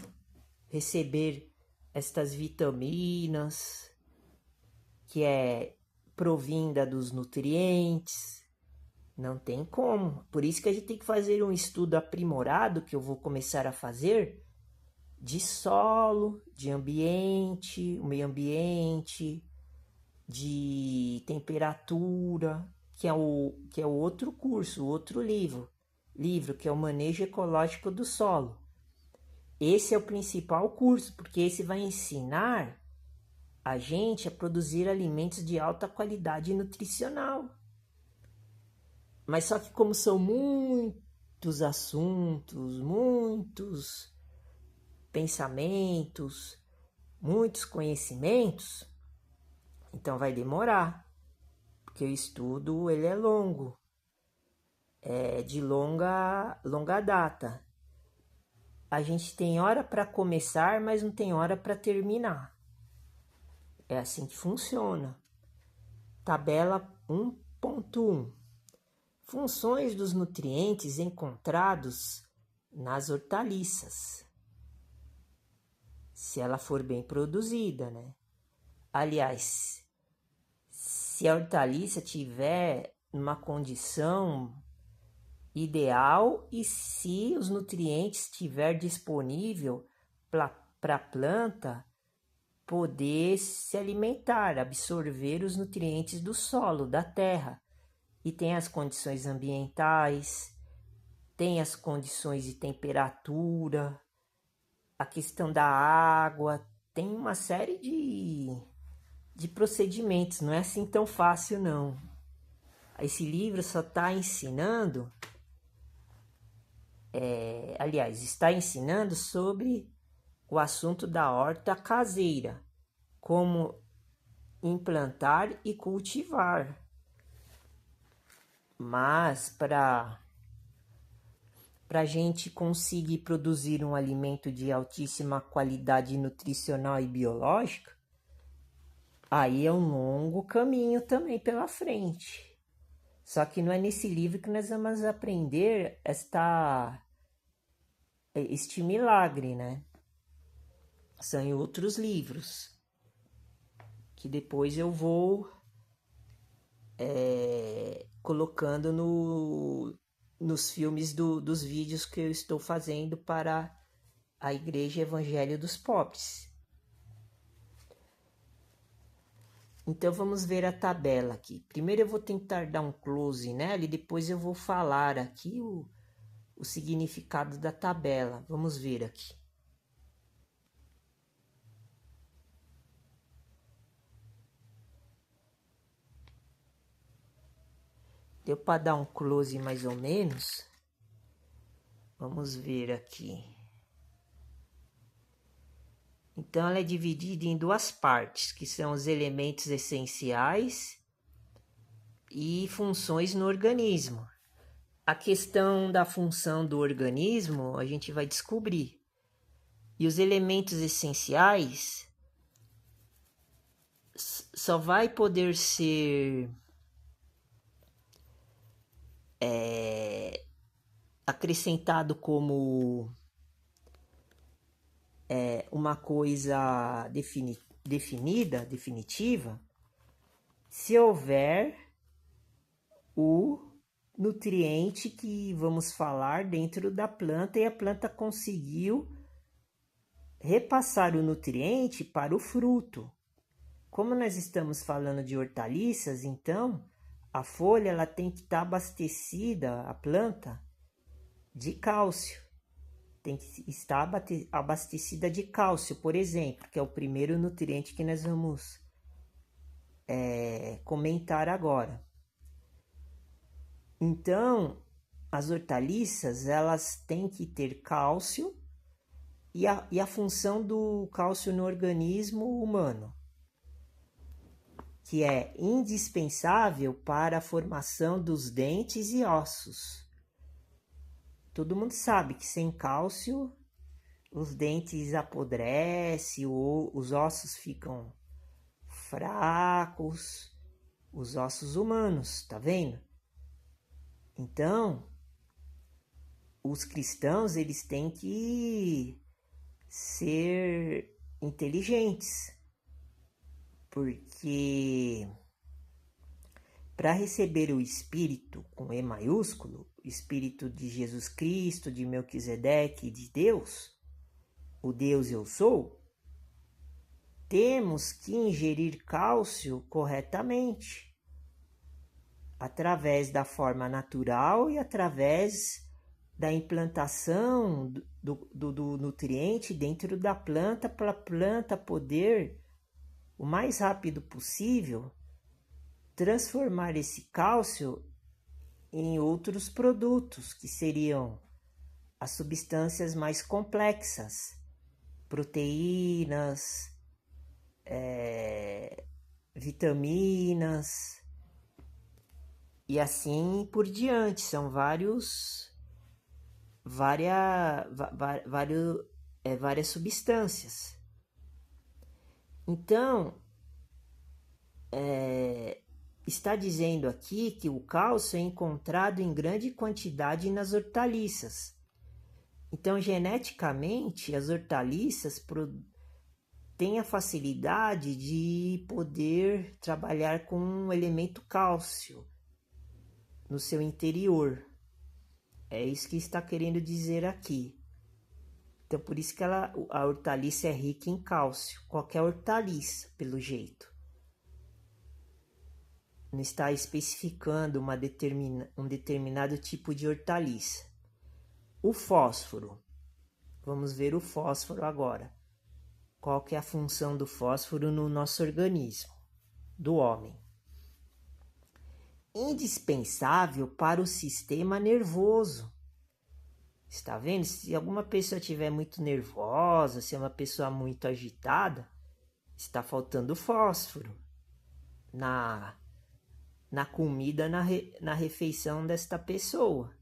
receber estas vitaminas, que é provinda dos nutrientes. Não tem como. Por isso que a gente tem que fazer um estudo aprimorado, que eu vou começar a fazer, de solo, de ambiente, o meio ambiente, de temperatura, que é o outro curso, o outro livro, que é o Manejo Ecológico do Solo. Esse é o principal curso, porque esse vai ensinar a gente a produzir alimentos de alta qualidade nutricional. Mas só que como são muitos assuntos, muitos pensamentos, muitos conhecimentos, então vai demorar, porque o estudo ele é longo, é de longa data. A gente tem hora para começar, mas não tem hora para terminar. É assim que funciona. Tabela 1.1. Funções dos nutrientes encontrados nas hortaliças. Se ela for bem produzida, né? Aliás, se a hortaliça tiver uma condição ideal e se os nutrientes estiver disponível para a planta poder se alimentar, absorver os nutrientes do solo, da terra. E tem as condições ambientais, tem as condições de temperatura, a questão da água, tem uma série de procedimentos, não é assim tão fácil não. Esse livro só está ensinando, está ensinando sobre o assunto da horta caseira, como implantar e cultivar. Mas para a gente conseguir produzir um alimento de altíssima qualidade nutricional e biológica, aí é um longo caminho também pela frente. Só que não é nesse livro que nós vamos aprender este milagre, né? São em outros livros, que depois eu vou colocando nos filmes dos vídeos que eu estou fazendo para a Igreja Evangelho dos Pobres. Então vamos ver a tabela aqui. Primeiro eu vou tentar dar um close nela e depois eu vou falar aqui o significado da tabela. Vamos ver aqui. Deu para dar um close mais ou menos? Vamos ver aqui. Então ela é dividida em duas partes, que são os elementos essenciais e funções no organismo. A questão da função do organismo a gente vai descobrir. E os elementos essenciais só vai poder ser acrescentado como uma coisa definitiva, se houver o nutriente que vamos falar dentro da planta e a planta conseguiu repassar o nutriente para o fruto. Como nós estamos falando de hortaliças, então a folha ela tem que estar abastecida, a planta, de cálcio. Tem que estar abastecida de cálcio, por exemplo, que é o primeiro nutriente que nós vamos comentar agora. Então, as hortaliças elas têm que ter cálcio e a função do cálcio no organismo humano, que é indispensável para a formação dos dentes e ossos. Todo mundo sabe que sem cálcio os dentes apodrecem, os ossos ficam fracos, os ossos humanos, tá vendo? Então, os cristãos eles têm que ser inteligentes, porque para receber o Espírito com E maiúsculo, o Espírito de Jesus Cristo, de Melquisedeque e de Deus, o Deus eu sou, temos que ingerir cálcio corretamente, através da forma natural e através da implantação do nutriente dentro da planta, para a planta poder, o mais rápido possível, transformar esse cálcio em outros produtos, que seriam as substâncias mais complexas, proteínas, vitaminas e assim por diante. São várias substâncias. Então, está dizendo aqui que o cálcio é encontrado em grande quantidade nas hortaliças. Então, geneticamente, as hortaliças têm a facilidade de poder trabalhar com o elemento cálcio no seu interior. É isso que está querendo dizer aqui. Então, por isso que a hortaliça é rica em cálcio. Qualquer hortaliça, pelo jeito. Não está especificando um determinado tipo de hortaliça. O fósforo. Vamos ver o fósforo agora. Qual que é a função do fósforo no nosso organismo, do homem? Indispensável para o sistema nervoso. Está vendo? Se alguma pessoa estiver muito nervosa, se é uma pessoa muito agitada, está faltando fósforo na comida, na refeição desta pessoa.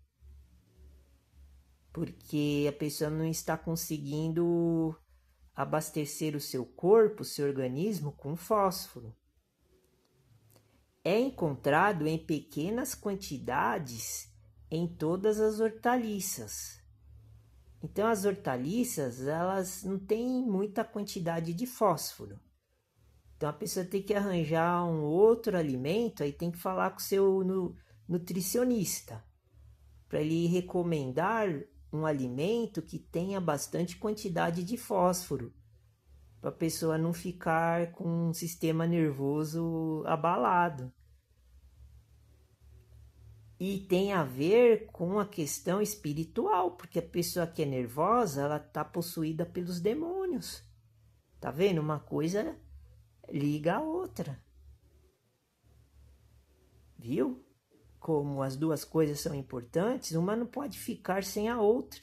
Porque a pessoa não está conseguindo abastecer o seu corpo, o seu organismo com fósforo. É encontrado em pequenas quantidades em todas as hortaliças. Então, as hortaliças, elas não têm muita quantidade de fósforo. Então, a pessoa tem que arranjar um outro alimento, aí tem que falar com o seu nutricionista, para ele recomendar um alimento que tenha bastante quantidade de fósforo, para a pessoa não ficar com um sistema nervoso abalado. E tem a ver com a questão espiritual, porque a pessoa que é nervosa, ela está possuída pelos demônios. Tá vendo? Uma coisa liga a outra. Viu? Como as duas coisas são importantes, uma não pode ficar sem a outra.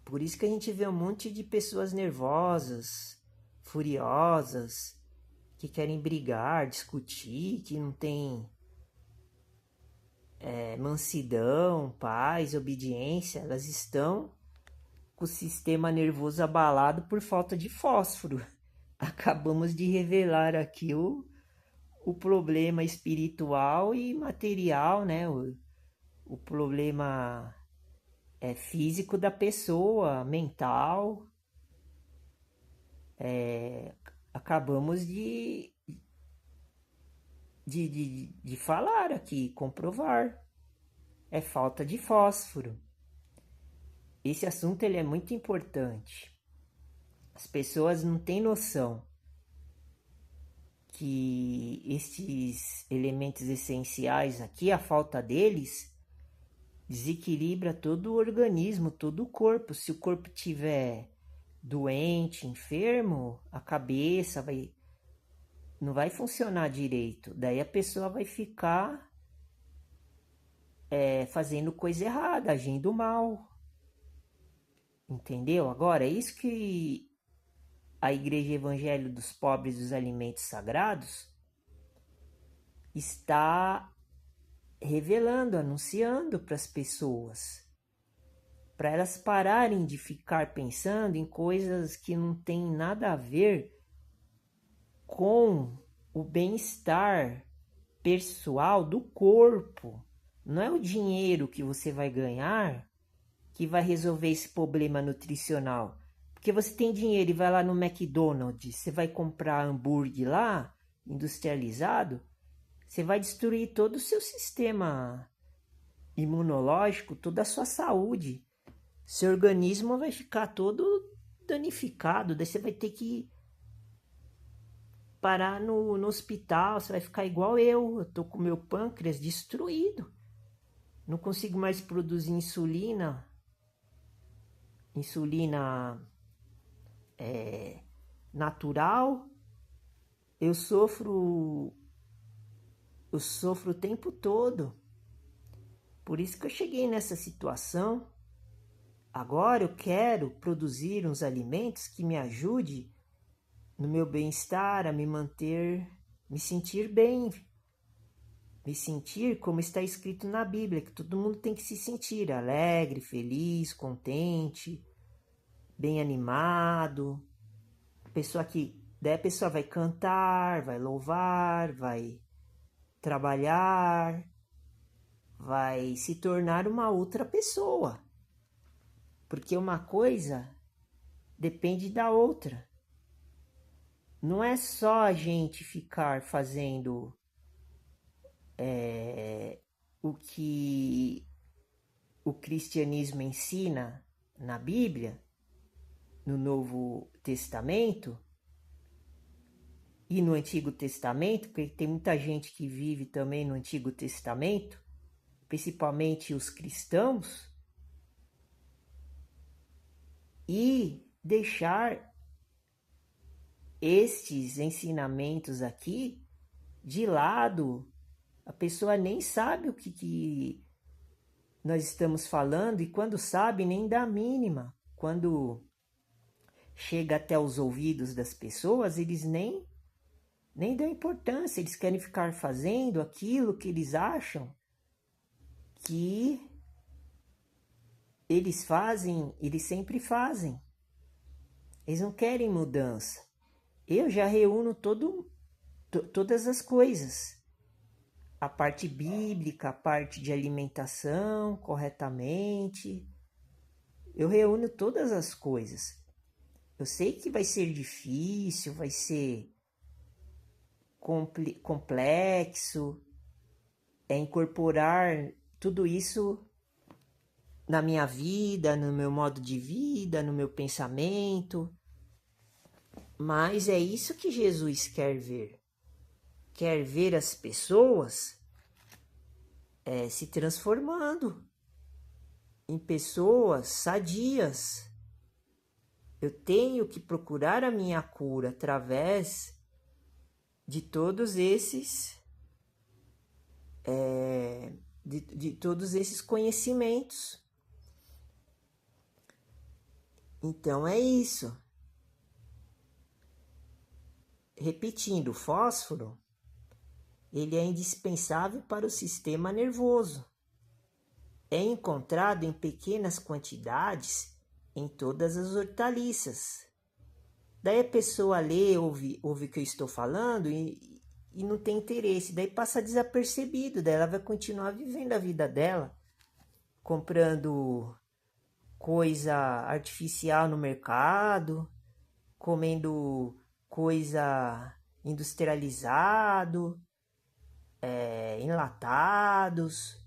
Por isso que a gente vê um monte de pessoas nervosas, furiosas, que querem brigar, discutir, que não tem mansidão, paz, obediência. Elas estão com o sistema nervoso abalado por falta de fósforo. Acabamos de revelar aqui o problema espiritual e material, né? O problema físico da pessoa, mental. Acabamos de falar aqui, comprovar. É falta de fósforo. Esse assunto ele é muito importante. As pessoas não têm noção que estes elementos essenciais aqui, a falta deles, desequilibra todo o organismo, todo o corpo. Se o corpo tiver doente, enfermo, a cabeça não vai funcionar direito. Daí a pessoa vai ficar fazendo coisa errada, agindo mal. Entendeu? Agora, é isso que a Igreja Evangelho dos Pobres dos Alimentos Sagrados está revelando, anunciando para as pessoas, para elas pararem de ficar pensando em coisas que não têm nada a ver com o bem-estar pessoal do corpo. Não é o dinheiro que você vai ganhar que vai resolver esse problema nutricional. Porque você tem dinheiro e vai lá no McDonald's, você vai comprar hambúrguer lá, industrializado, você vai destruir todo o seu sistema imunológico, toda a sua saúde. Seu organismo vai ficar todo danificado, daí você vai ter que parar no hospital, você vai ficar igual eu tô com meu pâncreas destruído. Não consigo mais produzir insulina natural. Eu sofro o tempo todo. Por isso que eu cheguei nessa situação. Agora eu quero produzir uns alimentos que me ajudem no meu bem-estar, a me sentir bem, me sentir como está escrito na Bíblia, que todo mundo tem que se sentir alegre, feliz, contente, bem animado. Daí a pessoa vai cantar, vai louvar, vai trabalhar, vai se tornar uma outra pessoa. Porque uma coisa depende da outra. Não é só a gente ficar fazendo o que o cristianismo ensina na Bíblia, no Novo Testamento e no Antigo Testamento, porque tem muita gente que vive também no Antigo Testamento, principalmente os cristãos, e deixar estes ensinamentos aqui de lado. A pessoa nem sabe o que nós estamos falando, e quando sabe, nem dá a mínima. Quando chega até os ouvidos das pessoas, eles nem dão importância. Eles querem ficar fazendo aquilo que eles acham que eles fazem, eles sempre fazem. Eles não querem mudança. Eu já reúno todas as coisas. A parte bíblica, a parte de alimentação corretamente. Eu reúno todas as coisas. Eu sei que vai ser difícil, vai ser complexo, incorporar tudo isso na minha vida, no meu modo de vida, no meu pensamento. Mas é isso que Jesus quer ver. Quer ver as pessoas se transformando em pessoas sadias. Eu tenho que procurar a minha cura através de todos esses de todos esses conhecimentos. Então é isso. Repetindo, o fósforo, ele é indispensável para o sistema nervoso. É encontrado em pequenas quantidades em todas as hortaliças. Daí a pessoa lê, ouve o que eu estou falando e não tem interesse. Daí passa desapercebido, daí ela vai continuar vivendo a vida dela, comprando coisa artificial no mercado, comendo coisa industrializado, enlatados,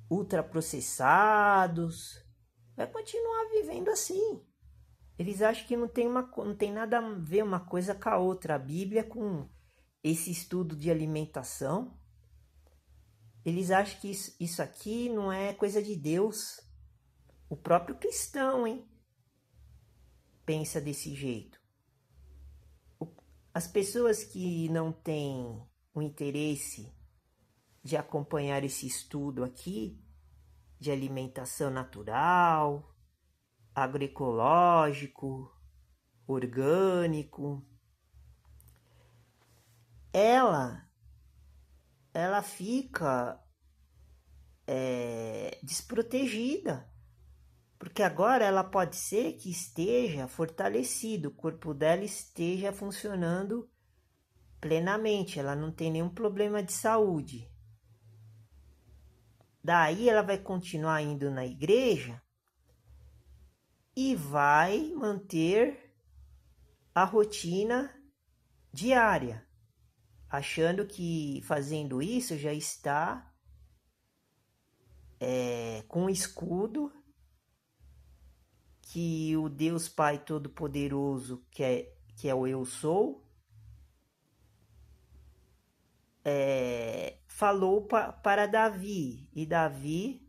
ultraprocessados. Vai continuar vivendo assim. Eles acham que não tem nada a ver uma coisa com a outra. A Bíblia com esse estudo de alimentação. Eles acham que isso aqui não é coisa de Deus. O próprio cristão, hein? Pensa desse jeito. As pessoas que não têm o interesse de acompanhar esse estudo aqui, de alimentação natural, agroecológico, orgânico, ela fica desprotegida, porque agora ela pode ser que esteja fortalecido, o corpo dela esteja funcionando plenamente, ela não tem nenhum problema de saúde. Daí ela vai continuar indo na igreja e vai manter a rotina diária, achando que fazendo isso já está com um escudo que o Deus Pai Todo-Poderoso, que é o Eu Sou, falou para Davi, e Davi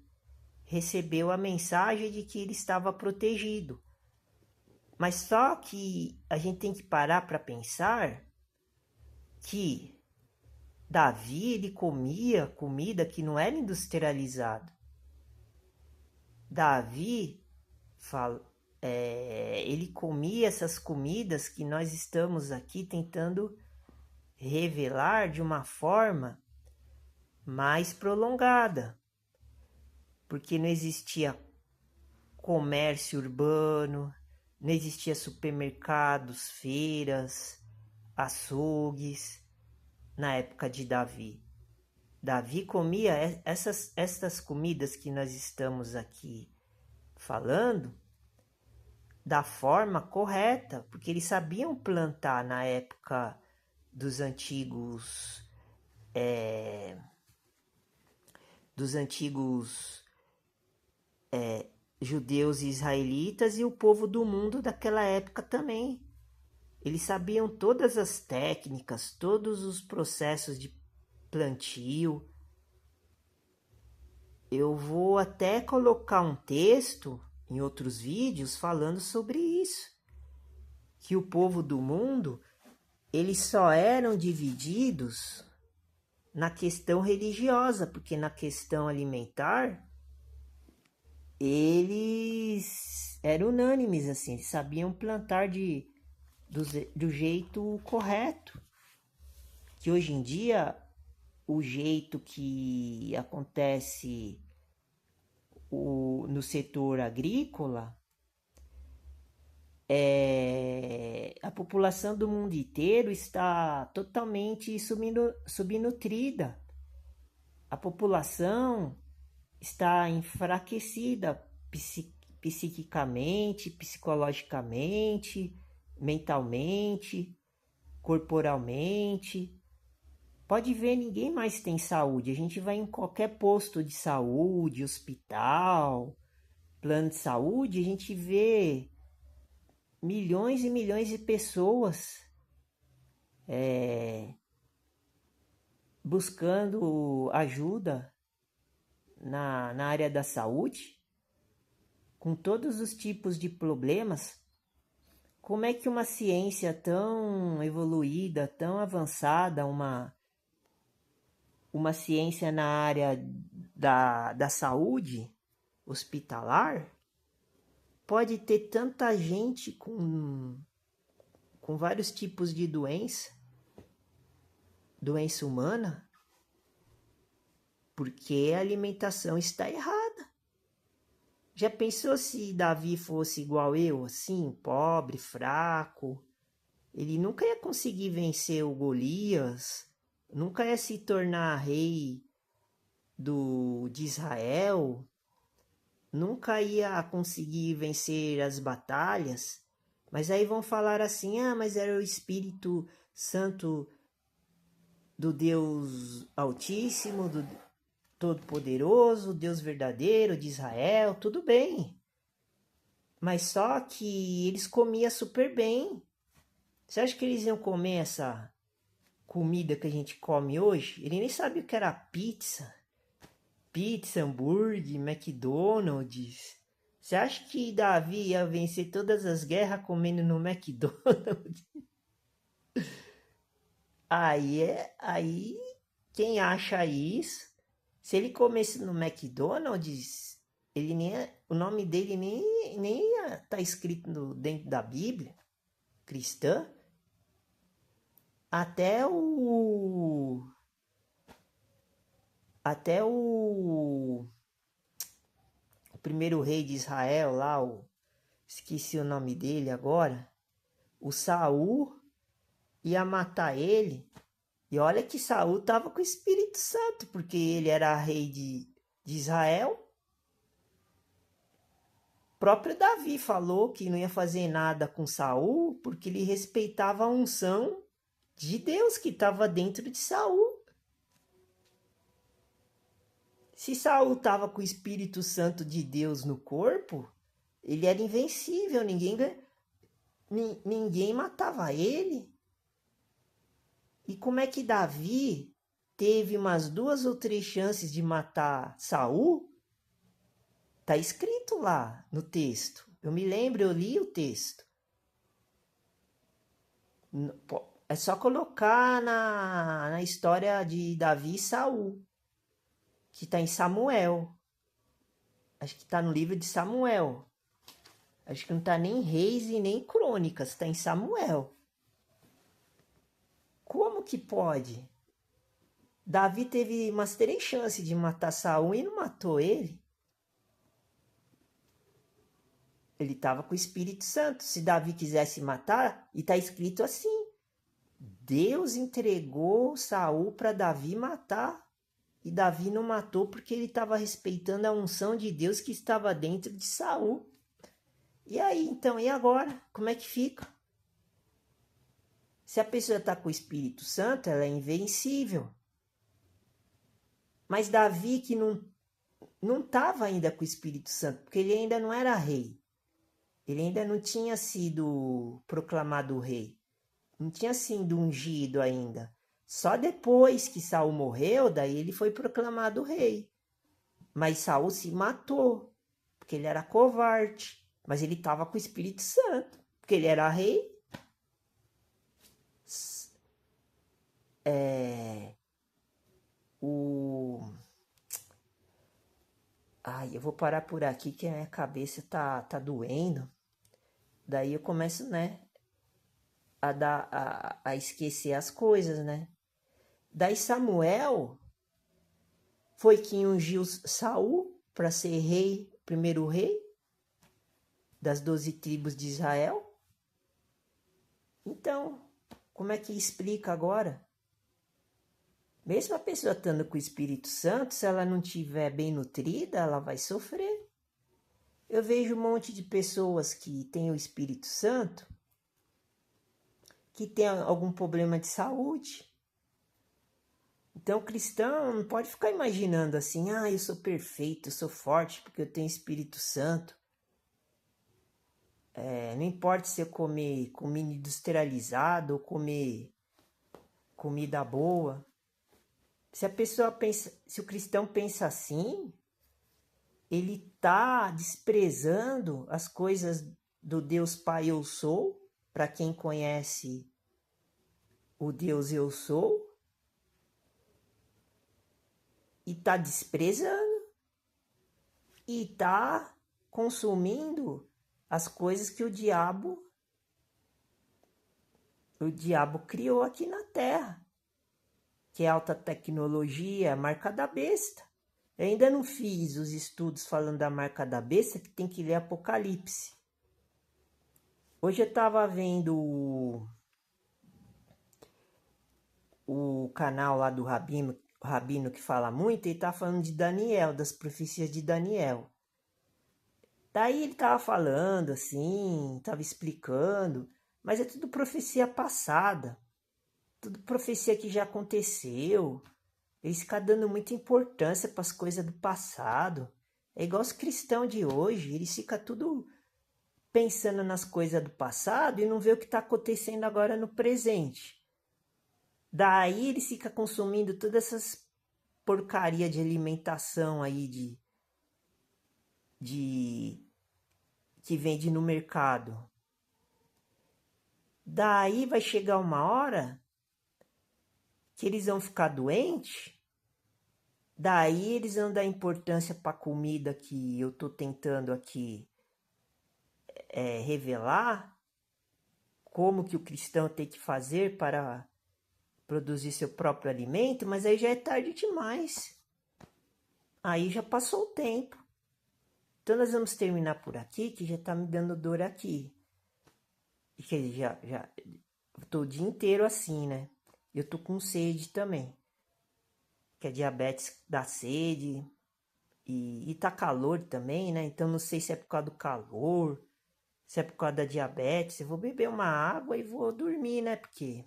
recebeu a mensagem de que ele estava protegido. Mas só que a gente tem que parar para pensar que Davi ele comia comida que não era industrializada. Davi ele comia essas comidas que nós estamos aqui tentando revelar de uma forma mais prolongada, porque não existia comércio urbano, não existia supermercados, feiras, açougues na época de Davi. Davi comia essas comidas que nós estamos aqui falando da forma correta, porque eles sabiam plantar na época dos antigos judeus e israelitas e o povo do mundo daquela época também. Eles sabiam todas as técnicas, todos os processos de plantio. Eu vou até colocar um texto em outros vídeos falando sobre isso. Que o povo do mundo, eles só eram divididos na questão religiosa, porque na questão alimentar, eles eram unânimes, assim, eles sabiam plantar do jeito correto. Que hoje em dia, o jeito que acontece no setor agrícola, a população do mundo inteiro está totalmente subnutrida. A população está enfraquecida psiquicamente, psicologicamente, mentalmente, corporalmente. Pode ver, ninguém mais tem saúde. A gente vai em qualquer posto de saúde, hospital, plano de saúde, a gente vê milhões e milhões de pessoas buscando ajuda na área da saúde, com todos os tipos de problemas. Como é que uma ciência tão evoluída, tão avançada, uma ciência na área da saúde hospitalar, pode ter tanta gente com vários tipos de doença humana, porque a alimentação está errada. Já pensou se Davi fosse igual eu, assim, pobre, fraco? Ele nunca ia conseguir vencer o Golias, nunca ia se tornar rei de Israel, nunca ia conseguir vencer as batalhas. Mas aí vão falar assim, mas era o Espírito Santo do Deus Altíssimo, do Todo-Poderoso, Deus verdadeiro de Israel, tudo bem. Mas só que eles comiam super bem. Você acha que eles iam comer essa comida que a gente come hoje? Ele nem sabia o que era pizza, hambúrguer, McDonald's. Você acha que Davi ia vencer todas as guerras comendo no McDonald's? Aí quem acha isso, se ele comesse no McDonald's, ele nem, o nome dele nem ia estar escrito dentro da Bíblia cristã. Até o primeiro rei de Israel lá, esqueci o nome dele agora, o Saul ia matar ele. E olha que Saul estava com o Espírito Santo, porque ele era rei de Israel. O próprio Davi falou que não ia fazer nada com Saul, porque ele respeitava a unção de Deus que estava dentro de Saul. Se Saul estava com o Espírito Santo de Deus no corpo, ele era invencível, ninguém matava ele. E como é que Davi teve umas 2 ou 3 chances de matar Saul? Tá escrito lá no texto. Eu me lembro, eu li o texto. É só colocar na história de Davi e Saul, que está em Samuel. Acho que está no livro de Samuel. Acho que não está nem em Reis e nem em Crônicas, está em Samuel. Como que pode? Davi teve umas 3 chances de matar Saul e não matou ele. Ele estava com o Espírito Santo. Se Davi quisesse matar, e está escrito assim: Deus entregou Saul para Davi matar. E Davi não matou porque ele estava respeitando a unção de Deus que estava dentro de Saul. E aí, então, e agora? Como é que fica? Se a pessoa está com o Espírito Santo, ela é invencível. Mas Davi, que não estava ainda com o Espírito Santo, porque ele ainda não era rei. Ele ainda não tinha sido proclamado rei. Não tinha sido ungido ainda. Só depois que Saul morreu, daí ele foi proclamado rei. Mas Saul se matou, porque ele era covarde. Mas ele estava com o Espírito Santo, porque ele era rei. Eu vou parar por aqui que a minha cabeça tá doendo. Daí eu começo, né, a esquecer as coisas, né? Daí Samuel foi quem ungiu Saul para ser rei, primeiro rei das 12 tribos de Israel. Então, como é que explica agora? Mesmo a pessoa estando com o Espírito Santo, se ela não estiver bem nutrida, ela vai sofrer. Eu vejo um monte de pessoas que têm o Espírito Santo, que tem algum problema de saúde. Então, o cristão não pode ficar imaginando assim, eu sou perfeito, eu sou forte porque eu tenho Espírito Santo. Não importa se eu comer comida industrializada ou comer comida boa. Se o cristão pensa assim, ele está desprezando as coisas do Deus Pai Eu Sou, para quem conhece o Deus Eu Sou, e está desprezando e está consumindo as coisas que o diabo criou aqui na Terra, que é alta tecnologia, a marca da besta. Eu ainda não fiz os estudos falando da marca da besta, que tem que ler Apocalipse. Hoje eu estava vendo o canal lá do Rabino que fala muito, e tá falando de Daniel, das profecias de Daniel. Daí ele tava falando assim, tava explicando, mas é tudo profecia passada, tudo profecia que já aconteceu. Eles ficam dando muita importância para as coisas do passado. É igual os cristãos de hoje, eles ficam tudo pensando nas coisas do passado e não vê o que está acontecendo agora no presente. Daí eles ficam consumindo todas essas porcaria de alimentação aí de que vende no mercado. Daí vai chegar uma hora que eles vão ficar doentes. Daí eles vão dar importância para a comida que eu tô tentando aqui revelar, como que o cristão tem que fazer para produzir seu próprio alimento, mas aí já é tarde demais. Aí já passou o tempo. Então nós vamos terminar por aqui, que já tá me dando dor aqui. E que já tô o dia inteiro assim, né? Eu tô com sede também. Que é diabetes da sede. E tá calor também, né? Então não sei se é por causa do calor, se é por causa da diabetes. Eu vou beber uma água e vou dormir, né? Porque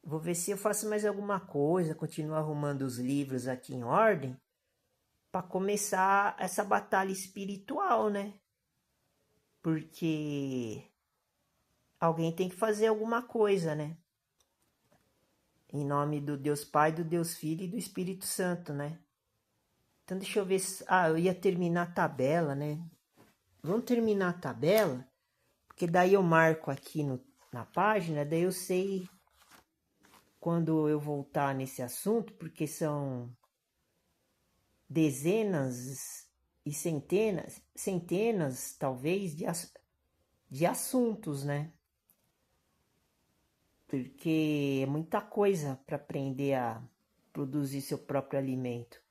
vou ver se eu faço mais alguma coisa, continuo arrumando os livros aqui em ordem, para começar essa batalha espiritual, né? Porque alguém tem que fazer alguma coisa, né? Em nome do Deus Pai, do Deus Filho e do Espírito Santo, né? Então deixa eu ver se... eu ia terminar a tabela, né? Vamos terminar a tabela, porque daí eu marco aqui na página, daí eu sei quando eu voltar nesse assunto, porque são dezenas e centenas talvez, de assuntos, né? Porque é muita coisa para aprender a produzir seu próprio alimento.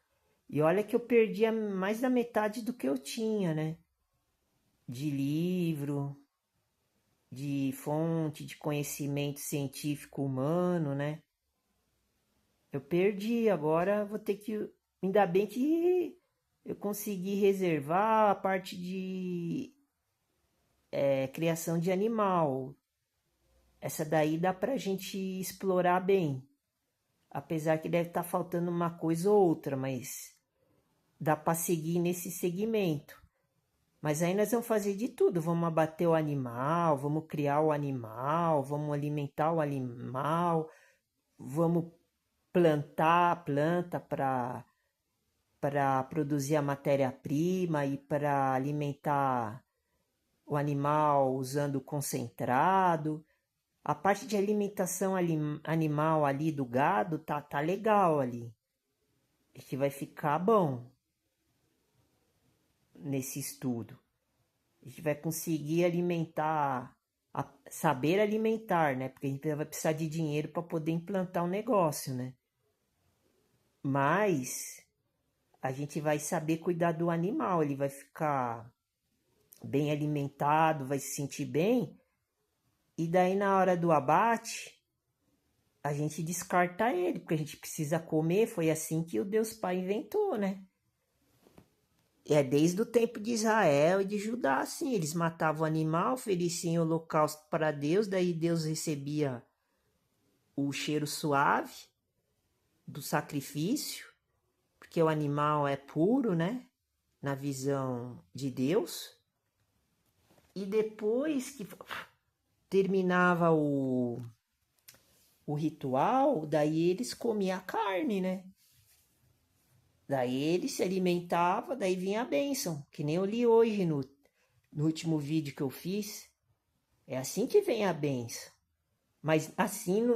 E olha que eu perdi mais da metade do que eu tinha, né? De livro, de fonte, de conhecimento científico humano, né? Eu perdi, agora vou ter que... Ainda bem que eu consegui reservar a parte de criação de animal. Essa daí dá pra gente explorar bem. Apesar que deve estar faltando uma coisa ou outra, mas dá para seguir nesse segmento. Mas aí nós vamos fazer de tudo. Vamos abater o animal, vamos criar o animal, vamos alimentar o animal, vamos plantar a planta para produzir a matéria-prima e para alimentar o animal usando concentrado. A parte de alimentação animal ali do gado tá legal ali. A gente vai ficar bom nesse estudo. A gente vai conseguir alimentar, saber alimentar, né? Porque a gente vai precisar de dinheiro para poder implantar um negócio, né? Mas a gente vai saber cuidar do animal, ele vai ficar bem alimentado, vai se sentir bem. E daí na hora do abate, a gente descarta ele, porque a gente precisa comer, foi assim que o Deus Pai inventou, né? É desde o tempo de Israel e de Judá, assim, eles matavam o animal, ofereciam holocausto para Deus, daí Deus recebia o cheiro suave, do sacrifício, porque o animal é puro, né? Na visão de Deus. E depois que terminava o ritual, daí eles comiam a carne, né? Daí ele se alimentava, daí vinha a bênção, que nem eu li hoje no último vídeo que eu fiz. É assim que vem a bênção. Mas assim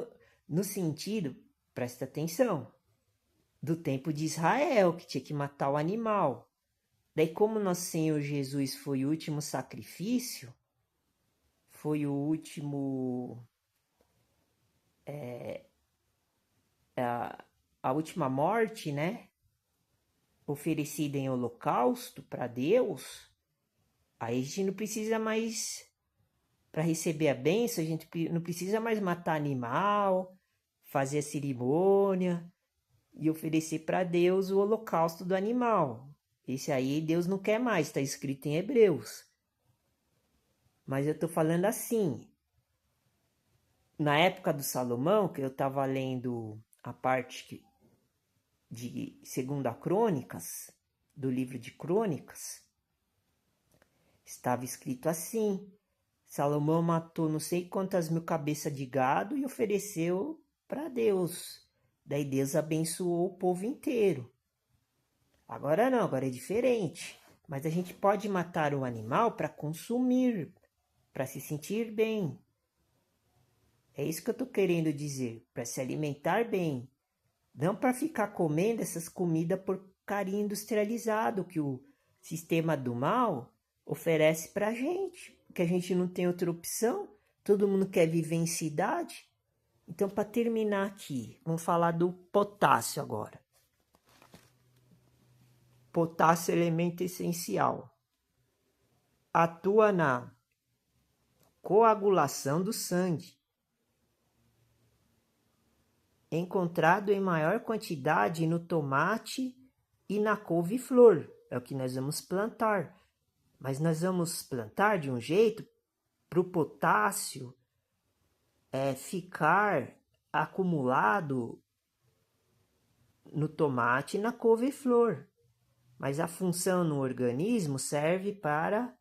no sentido, presta atenção, do tempo de Israel, que tinha que matar o animal. Daí como nosso Senhor Jesus foi o último sacrifício, foi o último... a última morte, né? Oferecida em holocausto para Deus, aí a gente não precisa mais, para receber a bênção, a gente não precisa mais matar animal, fazer a cerimônia e oferecer para Deus o holocausto do animal. Esse aí Deus não quer mais, está escrito em Hebreus. Mas eu estou falando assim, na época do Salomão, que eu estava lendo a parte de 2 Crônicas, do livro de Crônicas, estava escrito assim: Salomão matou não sei quantas mil cabeças de gado e ofereceu para Deus. Daí Deus abençoou o povo inteiro. Agora não, agora é diferente. Mas a gente pode matar o animal para consumir, para se sentir bem. É isso que eu estou querendo dizer, para se alimentar bem. Não para ficar comendo essas comidas porcaria industrializado que o sistema do mal oferece para a gente. Porque a gente não tem outra opção. Todo mundo quer viver em cidade. Então, para terminar aqui, vamos falar do potássio agora. Potássio é elemento essencial. Atua na coagulação do sangue. Encontrado em maior quantidade no tomate e na couve-flor. É o que nós vamos plantar. Mas nós vamos plantar de um jeito para o potássio ficar acumulado no tomate e na couve-flor. Mas a função no organismo serve para,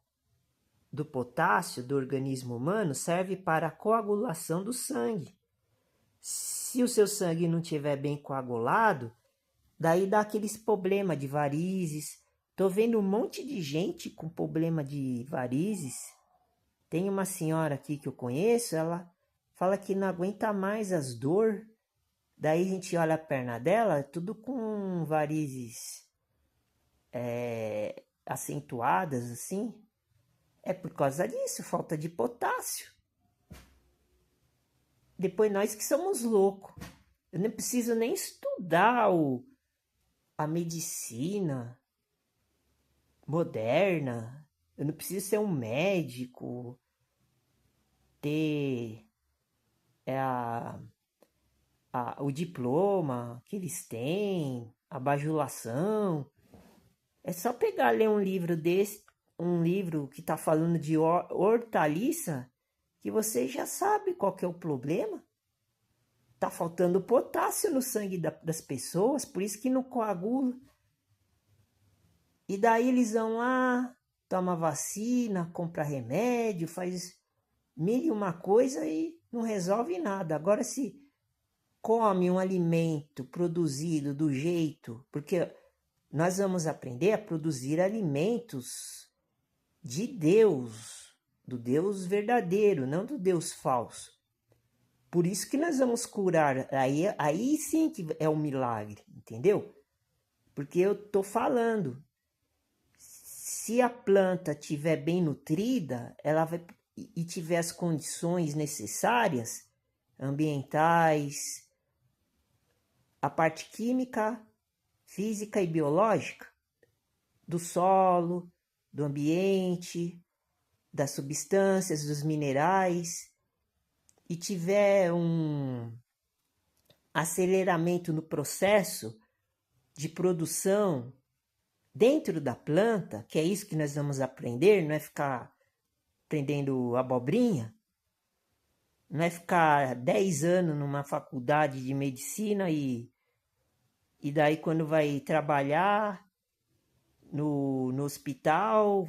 do potássio do organismo humano, serve para a coagulação do sangue. Se o seu sangue não estiver bem coagulado, daí dá aqueles problemas de varizes. Tô vendo um monte de gente com problema de varizes. Tem uma senhora aqui que eu conheço, ela fala que não aguenta mais as dores. Daí a gente olha a perna dela, tudo com varizes acentuadas assim. É por causa disso, falta de potássio. Depois nós que somos loucos. Eu não preciso nem estudar a medicina moderna. Eu não preciso ser um médico, ter o diploma que eles têm, a bajulação. É só pegar ler um livro desse, um livro que está falando de hortaliça, que você já sabe qual que é o problema. Tá faltando potássio no sangue das pessoas, por isso que não coagula. E daí eles vão lá, toma vacina, compra remédio, faz mil e uma coisa e não resolve nada. Agora se come um alimento produzido do jeito, porque nós vamos aprender a produzir alimentos de Deus, do Deus verdadeiro, não do Deus falso. Por isso que nós vamos curar, aí sim que é um milagre, entendeu? Porque eu tô falando, se a planta estiver bem nutrida, ela vai, e tiver as condições necessárias, ambientais, a parte química, física e biológica, do solo, do ambiente, das substâncias, dos minerais, e tiver um aceleramento no processo de produção dentro da planta, que é isso que nós vamos aprender, não é ficar aprendendo abobrinha, não é ficar 10 anos numa faculdade de medicina e E daí quando vai trabalhar no hospital,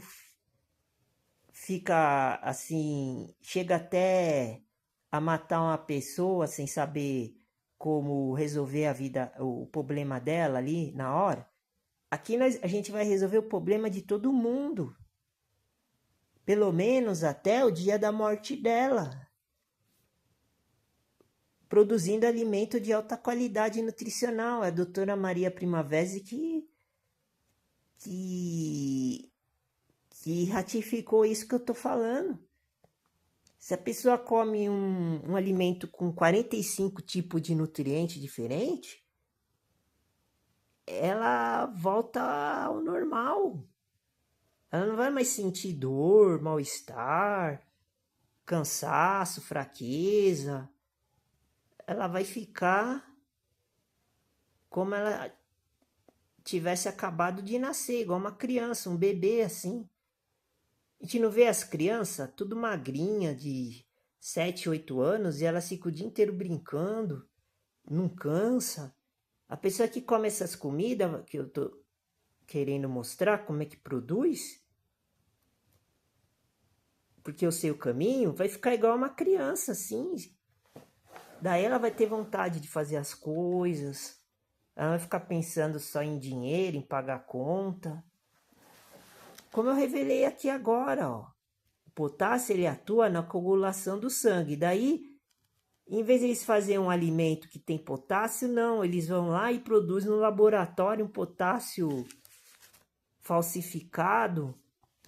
fica assim, chega até a matar uma pessoa sem saber como resolver a vida, o problema dela ali na hora. Aqui a gente vai resolver o problema de todo mundo, pelo menos até o dia da morte dela, produzindo alimento de alta qualidade nutricional. É a doutora Maria Primavera que, que ratificou isso que eu estou falando. Se a pessoa come um alimento com 45 tipos de nutrientes diferentes, ela volta ao normal. Ela não vai mais sentir dor, mal-estar, cansaço, fraqueza. Ela vai ficar como ela tivesse acabado de nascer, igual uma criança, um bebê assim. A gente não vê as crianças tudo magrinha de 7, 8 anos e elas ficam o dia inteiro brincando, não cansa. A pessoa que come essas comidas que eu tô querendo mostrar como é que produz, porque eu sei o caminho, vai ficar igual uma criança assim. Daí ela vai ter vontade de fazer as coisas, ela vai ficar pensando só em dinheiro, em pagar conta. Como eu revelei aqui agora, ó. O potássio ele atua na coagulação do sangue. Daí, em vez de eles fazerem um alimento que tem potássio, não, eles vão lá e produzem no laboratório um potássio falsificado,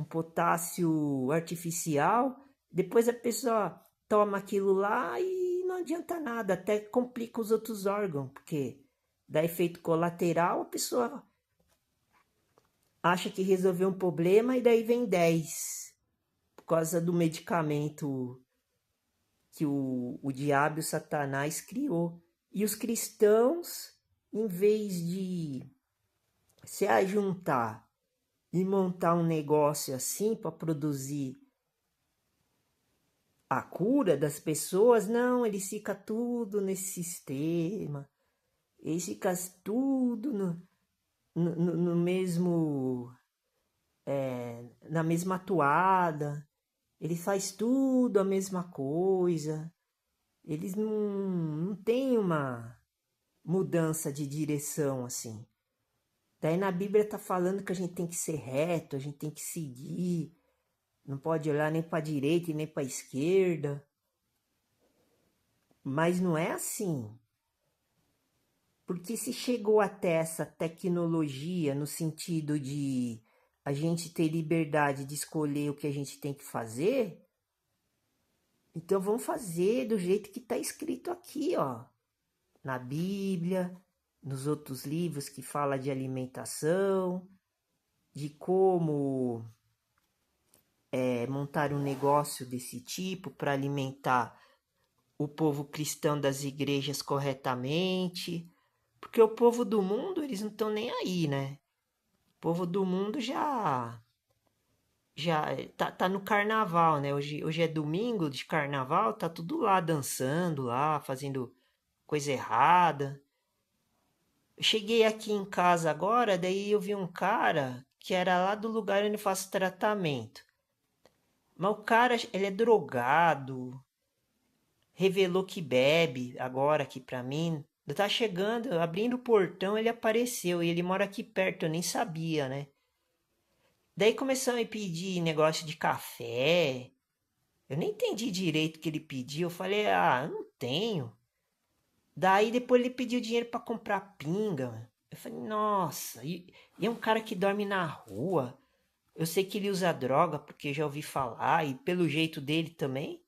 um potássio artificial. Depois a pessoa toma aquilo lá e não adianta nada, até complica os outros órgãos, porque dá efeito colateral, a pessoa acha que resolveu um problema e daí vem 10 por causa do medicamento que o diabo e o Satanás criou. E os cristãos, em vez de se ajuntar e montar um negócio assim para produzir a cura das pessoas, não, eles ficam tudo nesse sistema, eles ficam tudo no mesmo, na mesma toada, ele faz tudo a mesma coisa, eles não têm uma mudança de direção assim. Daí na Bíblia tá falando que a gente tem que ser reto, a gente tem que seguir, não pode olhar nem para a direita e nem para a esquerda. Mas não é assim. Porque se chegou até essa tecnologia no sentido de a gente ter liberdade de escolher o que a gente tem que fazer, então vamos fazer do jeito que está escrito aqui, ó, na Bíblia, nos outros livros que fala de alimentação, de como montar um negócio desse tipo para alimentar o povo cristão das igrejas corretamente, porque o povo do mundo, eles não estão nem aí, né? O povo do mundo já tá no carnaval, né? Hoje é domingo de carnaval, tá tudo lá dançando lá, fazendo coisa errada. Eu cheguei aqui em casa agora, daí eu vi um cara que era lá do lugar onde eu faço tratamento. Mas o cara, ele é drogado, revelou que bebe agora aqui pra mim. Eu tava chegando, abrindo o portão, ele apareceu e ele mora aqui perto, eu nem sabia, né? Daí começou a me pedir negócio de café. Eu nem entendi direito o que ele pediu. Eu falei, ah, eu não tenho. Daí depois ele pediu dinheiro pra comprar pinga, mano. Eu falei, nossa, e é um cara que dorme na rua. Eu sei que ele usa droga porque já ouvi falar e pelo jeito dele também.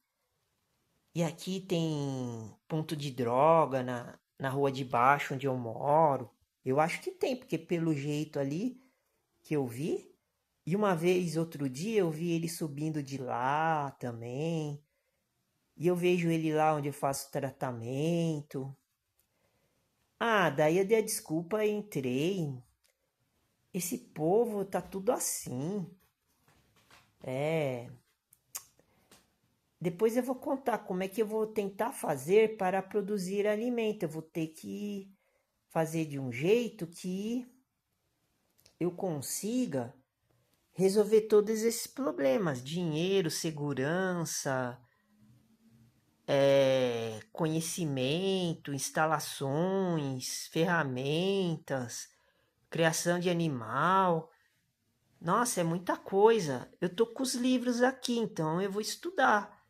E aqui tem ponto de droga na rua de baixo onde eu moro. Eu acho que tem, porque pelo jeito ali que eu vi. E uma vez, outro dia, eu vi ele subindo de lá também. E eu vejo ele lá onde eu faço tratamento. Ah, daí eu dei a desculpa e entrei. Esse povo tá tudo assim. É. Depois eu vou contar como é que eu vou tentar fazer para produzir alimento. Eu vou ter que fazer de um jeito que eu consiga resolver todos esses problemas: dinheiro, segurança, conhecimento, instalações, ferramentas, criação de animal. Nossa, é muita coisa. Eu tô com os livros aqui, então eu vou estudar.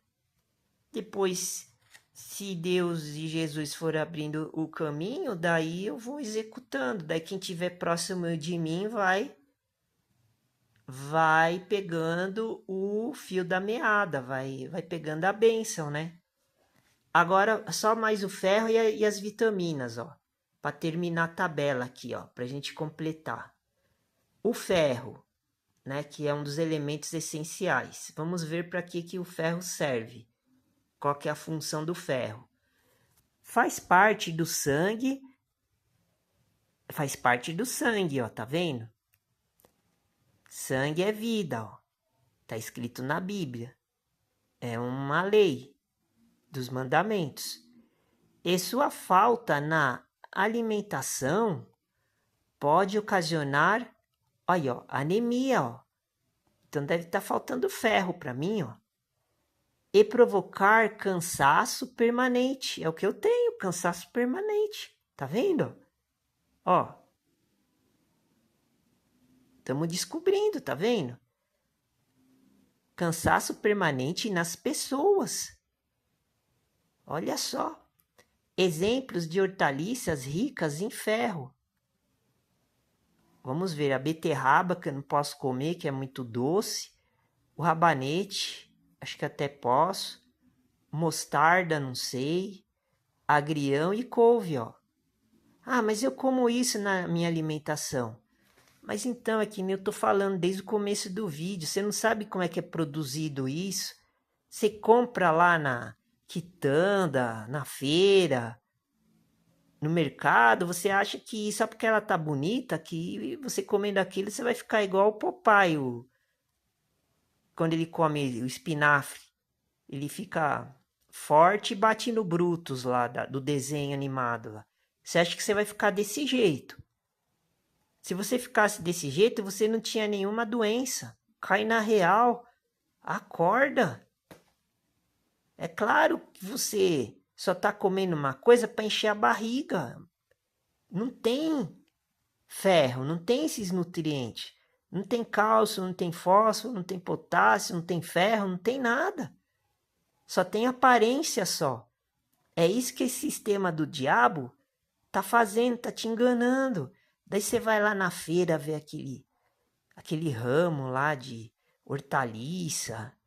Depois, se Deus e Jesus for abrindo o caminho, daí eu vou executando. Daí quem estiver próximo de mim vai pegando o fio da meada, vai pegando a bênção, né? Agora, só mais o ferro e as vitaminas, ó. Para terminar a tabela aqui, ó, para a gente completar. O ferro, né, que é um dos elementos essenciais. Vamos ver para que o ferro serve. Qual que é a função do ferro? Faz parte do sangue, ó, tá vendo? Sangue é vida, ó. Tá escrito na Bíblia. É uma lei dos mandamentos. E sua falta na alimentação pode ocasionar, olha, ó, anemia, ó. Então deve estar faltando ferro para mim, ó. E provocar cansaço permanente. É o que eu tenho, cansaço permanente. Tá vendo? Ó. Estamos descobrindo, tá vendo? Cansaço permanente nas pessoas. Olha só. Exemplos de hortaliças ricas em ferro. Vamos ver a beterraba, que eu não posso comer, que é muito doce. O rabanete, acho que até posso. Mostarda, não sei. Agrião e couve, ó. Ah, mas eu como isso na minha alimentação. Mas então, é que nem eu tô falando desde o começo do vídeo. Você não sabe como é que é produzido isso? Você compra lá na quitanda, na feira, no mercado, você acha que só porque ela tá bonita, que você comendo aquilo, você vai ficar igual o Popeye, quando ele come o espinafre. Ele fica forte e bate no Brutus lá do desenho animado. Lá. Você acha que você vai ficar desse jeito? Se você ficasse desse jeito, você não tinha nenhuma doença. Cai na real. Acorda. É claro que você só está comendo uma coisa para encher a barriga. Não tem ferro, não tem esses nutrientes. Não tem cálcio, não tem fósforo, não tem potássio, não tem ferro, não tem nada. Só tem aparência só. É isso que esse sistema do diabo tá fazendo, tá te enganando. Daí você vai lá na feira ver aquele ramo lá de hortaliça,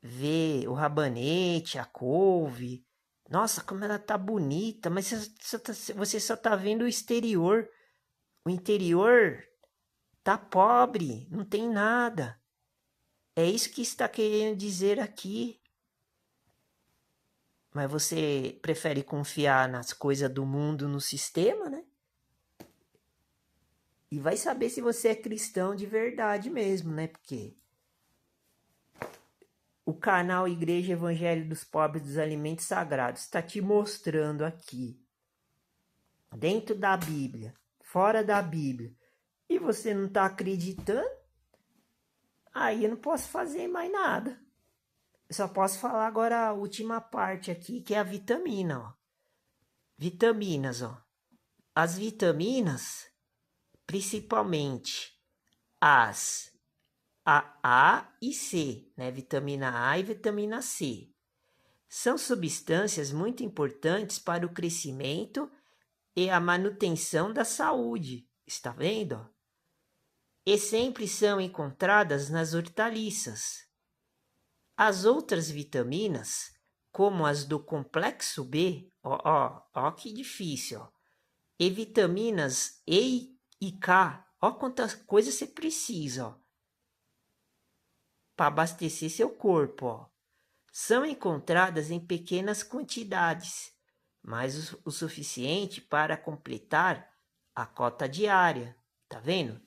ver o rabanete, a couve. Nossa, como ela tá bonita, mas você só tá vendo o exterior. O interior tá pobre, não tem nada. É isso que está querendo dizer aqui. Mas você prefere confiar nas coisas do mundo, no sistema, né? E vai saber se você é cristão de verdade mesmo, né? Porque o canal Igreja Evangelho dos Pobres dos Alimentos Sagrados está te mostrando aqui, dentro da Bíblia, fora da Bíblia, e você não está acreditando, aí eu não posso fazer mais nada. Eu só posso falar agora a última parte aqui, que é a vitamina, ó. Vitaminas, ó. As vitaminas, principalmente as A e C, né? Vitamina A e vitamina C. São substâncias muito importantes para o crescimento e a manutenção da saúde. Está vendo? E sempre são encontradas nas hortaliças. As outras vitaminas, como as do complexo B, ó que difícil, ó. E vitaminas E e K, ó quantas coisas você precisa, ó, para abastecer seu corpo, ó. São encontradas em pequenas quantidades, mas o suficiente para completar a cota diária. Tá vendo?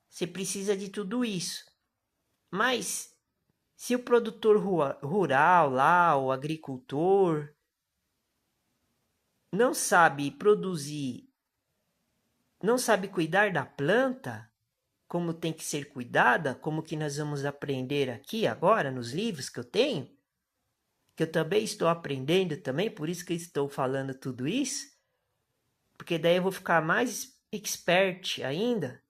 Você precisa de tudo isso. Mas se o produtor rural lá, o agricultor, não sabe produzir não sabe cuidar da planta, como tem que ser cuidada, como que nós vamos aprender aqui agora nos livros que eu tenho, que eu também estou aprendendo também, por isso que eu estou falando tudo isso, porque daí eu vou ficar mais expert ainda.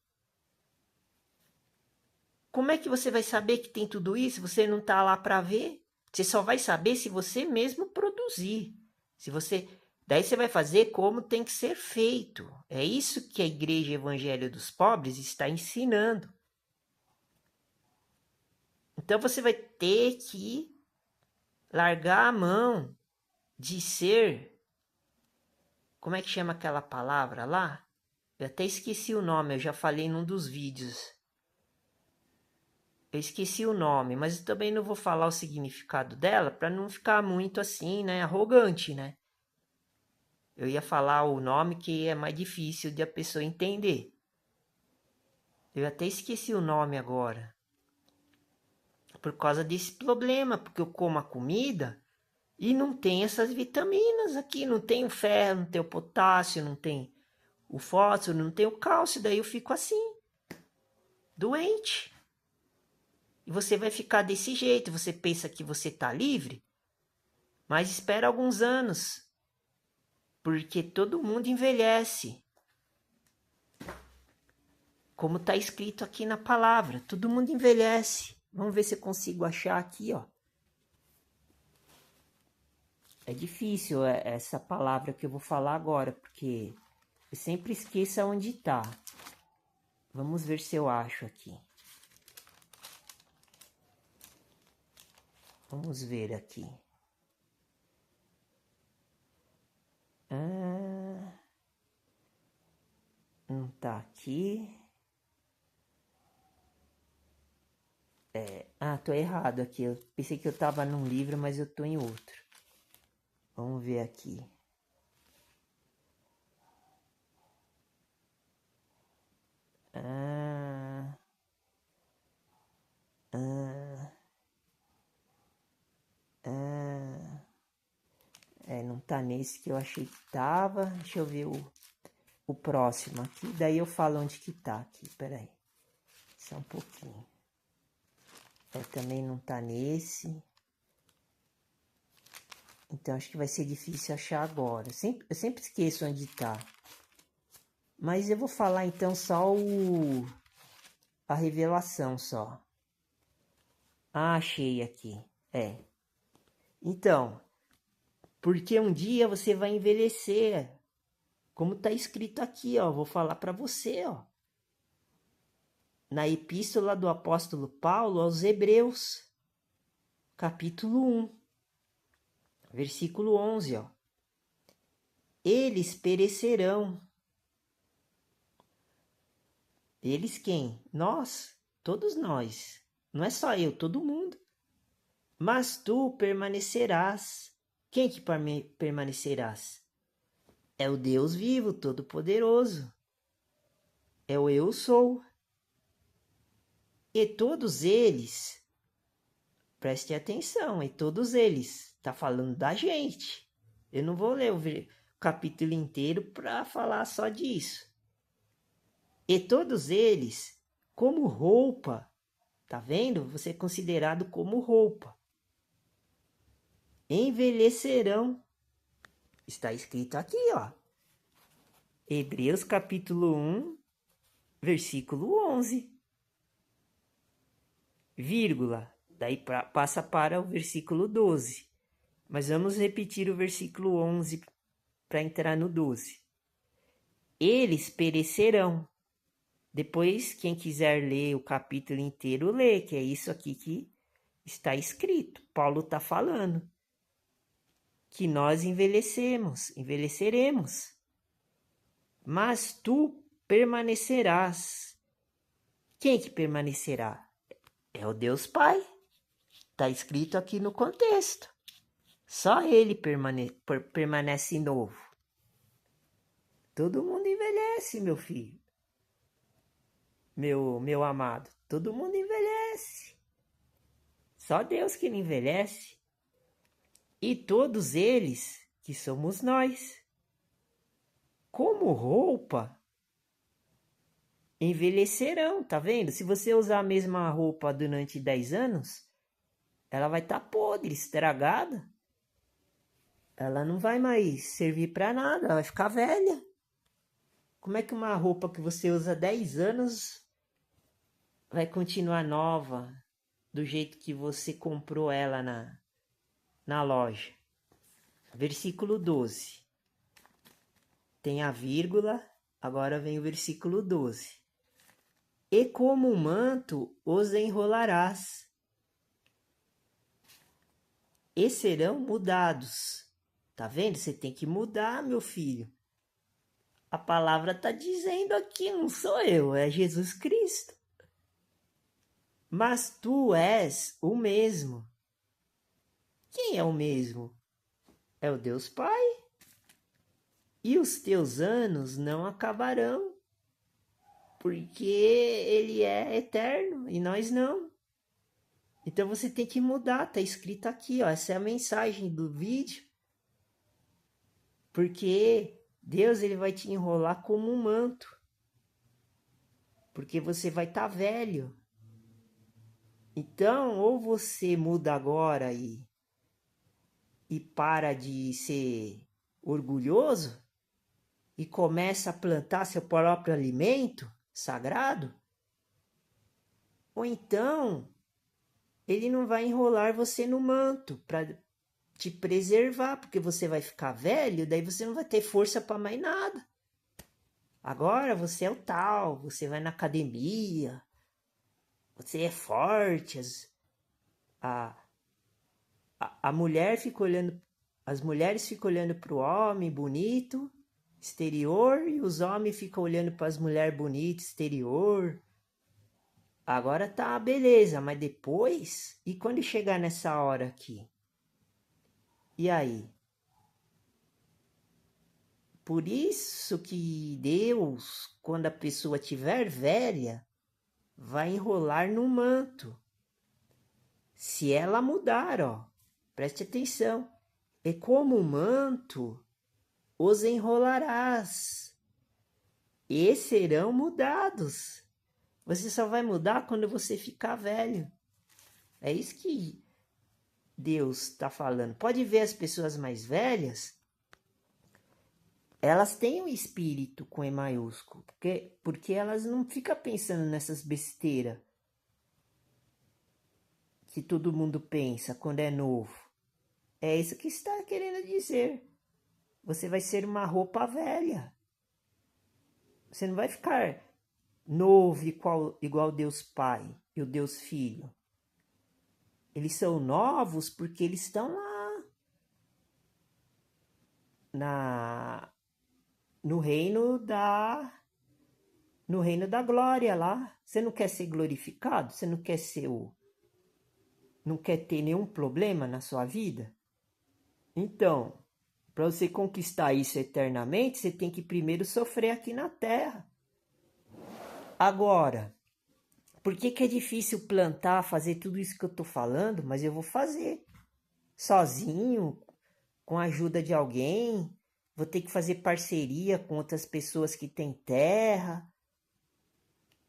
Como é que você vai saber que tem tudo isso? Você não está lá para ver. Você só vai saber se você mesmo produzir. Daí você vai fazer como tem que ser feito. É isso que a Igreja Evangelho dos Pobres está ensinando. Então você vai ter que largar a mão de ser... Como é que chama aquela palavra lá? Eu até esqueci o nome, eu já falei num dos vídeos. Eu esqueci o nome, mas eu também não vou falar o significado dela para não ficar muito assim, né? Arrogante, né? Eu ia falar o nome que é mais difícil de a pessoa entender. Eu até esqueci o nome agora. Por causa desse problema, porque eu como a comida e não tem essas vitaminas aqui. Não tem o ferro, não tem o potássio, não tem o fósforo, não tem o cálcio. Daí eu fico assim, doente. E você vai ficar desse jeito. Você pensa que você está livre, mas espera alguns anos. Porque todo mundo envelhece. Como está escrito aqui na palavra, todo mundo envelhece. Vamos ver se eu consigo achar aqui, ó. É difícil essa palavra que eu vou falar agora, porque eu sempre esqueço onde está. Vamos ver se eu acho aqui. Vamos ver aqui. Não tá aqui. Tô errado aqui. Eu pensei que eu tava num livro, mas eu tô em outro. Vamos ver aqui. Não tá nesse que eu achei que tava. Deixa eu ver o próximo aqui. Daí eu falo onde que tá aqui. Peraí. Só um pouquinho. Também não tá nesse. Então acho que vai ser difícil achar agora. Eu sempre esqueço onde tá. Mas eu vou falar então só a revelação só. Achei aqui. Então, porque um dia você vai envelhecer. Como está escrito aqui, ó. Vou falar para você, ó. Na epístola do apóstolo Paulo aos Hebreus, capítulo 1, versículo 11, ó. Eles perecerão. Eles quem? Nós, todos nós. Não é só eu, todo mundo. Mas tu permanecerás. Quem que permanecerás? É o Deus vivo, todo-poderoso. É o eu sou. E todos eles, preste atenção, e todos eles, está falando da gente. Eu não vou ler o capítulo inteiro para falar só disso. E todos eles, como roupa, tá vendo? Você é considerado como roupa. Envelhecerão. Está escrito aqui, ó. Hebreus capítulo 1, versículo 11. Vírgula. Daí passa para o versículo 12. Mas vamos repetir o versículo 11 para entrar no 12. Eles perecerão. Depois, quem quiser ler o capítulo inteiro, lê, que é isso aqui que está escrito. Paulo está falando que nós envelheceremos. Mas tu permanecerás. Quem que permanecerá? É o Deus Pai. Está escrito aqui no contexto. Só ele permanece novo. Todo mundo envelhece, meu filho. Meu amado. Todo mundo envelhece. Só Deus que não envelhece. E todos eles, que somos nós. Como roupa, envelhecerão, tá vendo? Se você usar a mesma roupa durante 10 anos, ela vai estar podre, estragada. Ela não vai mais servir para nada, ela vai ficar velha. Como é que uma roupa que você usa 10 anos vai continuar nova do jeito que você comprou ela na loja? Versículo 12. Tem a vírgula, agora vem o versículo 12. E como um manto os enrolarás, e serão mudados. Tá vendo? Você tem que mudar, meu filho. A palavra tá dizendo aqui, não sou eu, é Jesus Cristo. Mas tu és o mesmo. Quem é o mesmo? É o Deus Pai. E os teus anos não acabarão, porque ele é eterno e nós não. Então você tem que mudar, tá escrito aqui, ó, essa é a mensagem do vídeo. Porque Deus ele vai te enrolar como um manto. Porque você vai estar velho. Então, ou você muda agora e para de ser orgulhoso e começa a plantar seu próprio alimento sagrado, ou então ele não vai enrolar você no manto para te preservar, porque você vai ficar velho, daí você não vai ter força para mais nada. Agora você é o tal, você vai na academia, você é forte, a mulher fica olhando, as mulheres ficam olhando para o homem bonito, exterior, e os homens ficam olhando para as mulheres bonitas, exterior. Agora tá, beleza, mas depois, e quando chegar nessa hora aqui? E aí? Por isso que Deus, quando a pessoa tiver velha, vai enrolar no manto. Se ela mudar, ó, preste atenção. E como o manto, os enrolarás, e serão mudados. Você só vai mudar quando você ficar velho. É isso que Deus está falando. Pode ver as pessoas mais velhas, elas têm um espírito com E maiúsculo, porque elas não ficam pensando nessas besteiras que todo mundo pensa quando é novo. É isso que está querendo dizer. Você vai ser uma roupa velha. Você não vai ficar novo igual Deus Pai e o Deus Filho. Eles são novos porque eles estão lá no reino da glória lá. Você não quer ser glorificado? Você não quer ser não quer ter nenhum problema na sua vida? Então, para você conquistar isso eternamente, você tem que primeiro sofrer aqui na terra. Agora, por que é difícil plantar, fazer tudo isso que eu estou falando? Mas eu vou fazer sozinho, com a ajuda de alguém. Vou ter que fazer parceria com outras pessoas que têm terra.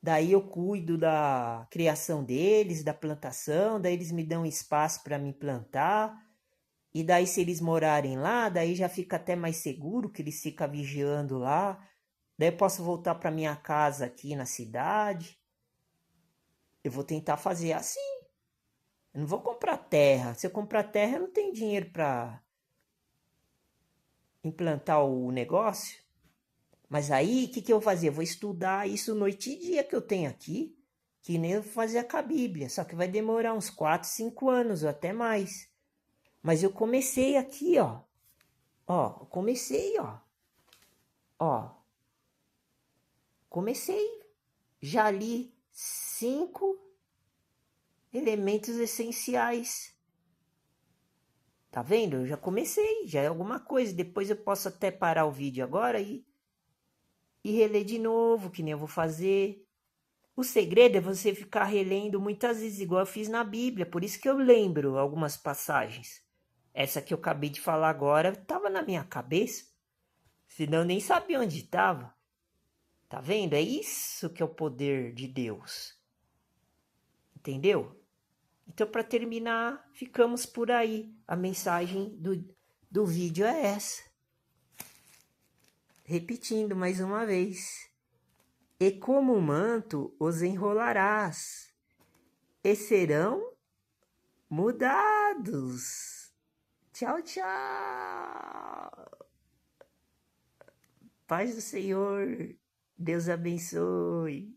Daí eu cuido da criação deles, da plantação. Daí eles me dão espaço para me plantar. E daí se eles morarem lá, daí já fica até mais seguro que eles ficam vigiando lá. Daí eu posso voltar para minha casa aqui na cidade. Eu vou tentar fazer assim. Eu não vou comprar terra. Se eu comprar terra, eu não tenho dinheiro para implantar o negócio. Mas aí, o que eu vou fazer? Eu vou estudar isso noite e dia que eu tenho aqui, que nem eu vou fazer com a Bíblia. Só que vai demorar uns 4, 5 anos ou até mais. Mas eu comecei aqui, ó. Ó, comecei, ó. Ó. Comecei. Já li 5 elementos essenciais. Tá vendo? Eu já comecei, já é alguma coisa. Depois eu posso até parar o vídeo agora e reler de novo, que nem eu vou fazer. O segredo é você ficar relendo muitas vezes, igual eu fiz na Bíblia. Por isso que eu lembro algumas passagens. Essa que eu acabei de falar agora estava na minha cabeça. Senão eu nem sabia onde estava. Tá vendo? É isso que é o poder de Deus. Entendeu? Então, para terminar, ficamos por aí. A mensagem do vídeo é essa. Repetindo mais uma vez. E como um manto os enrolarás, e serão mudados. Tchau, tchau. Paz do Senhor. Deus abençoe.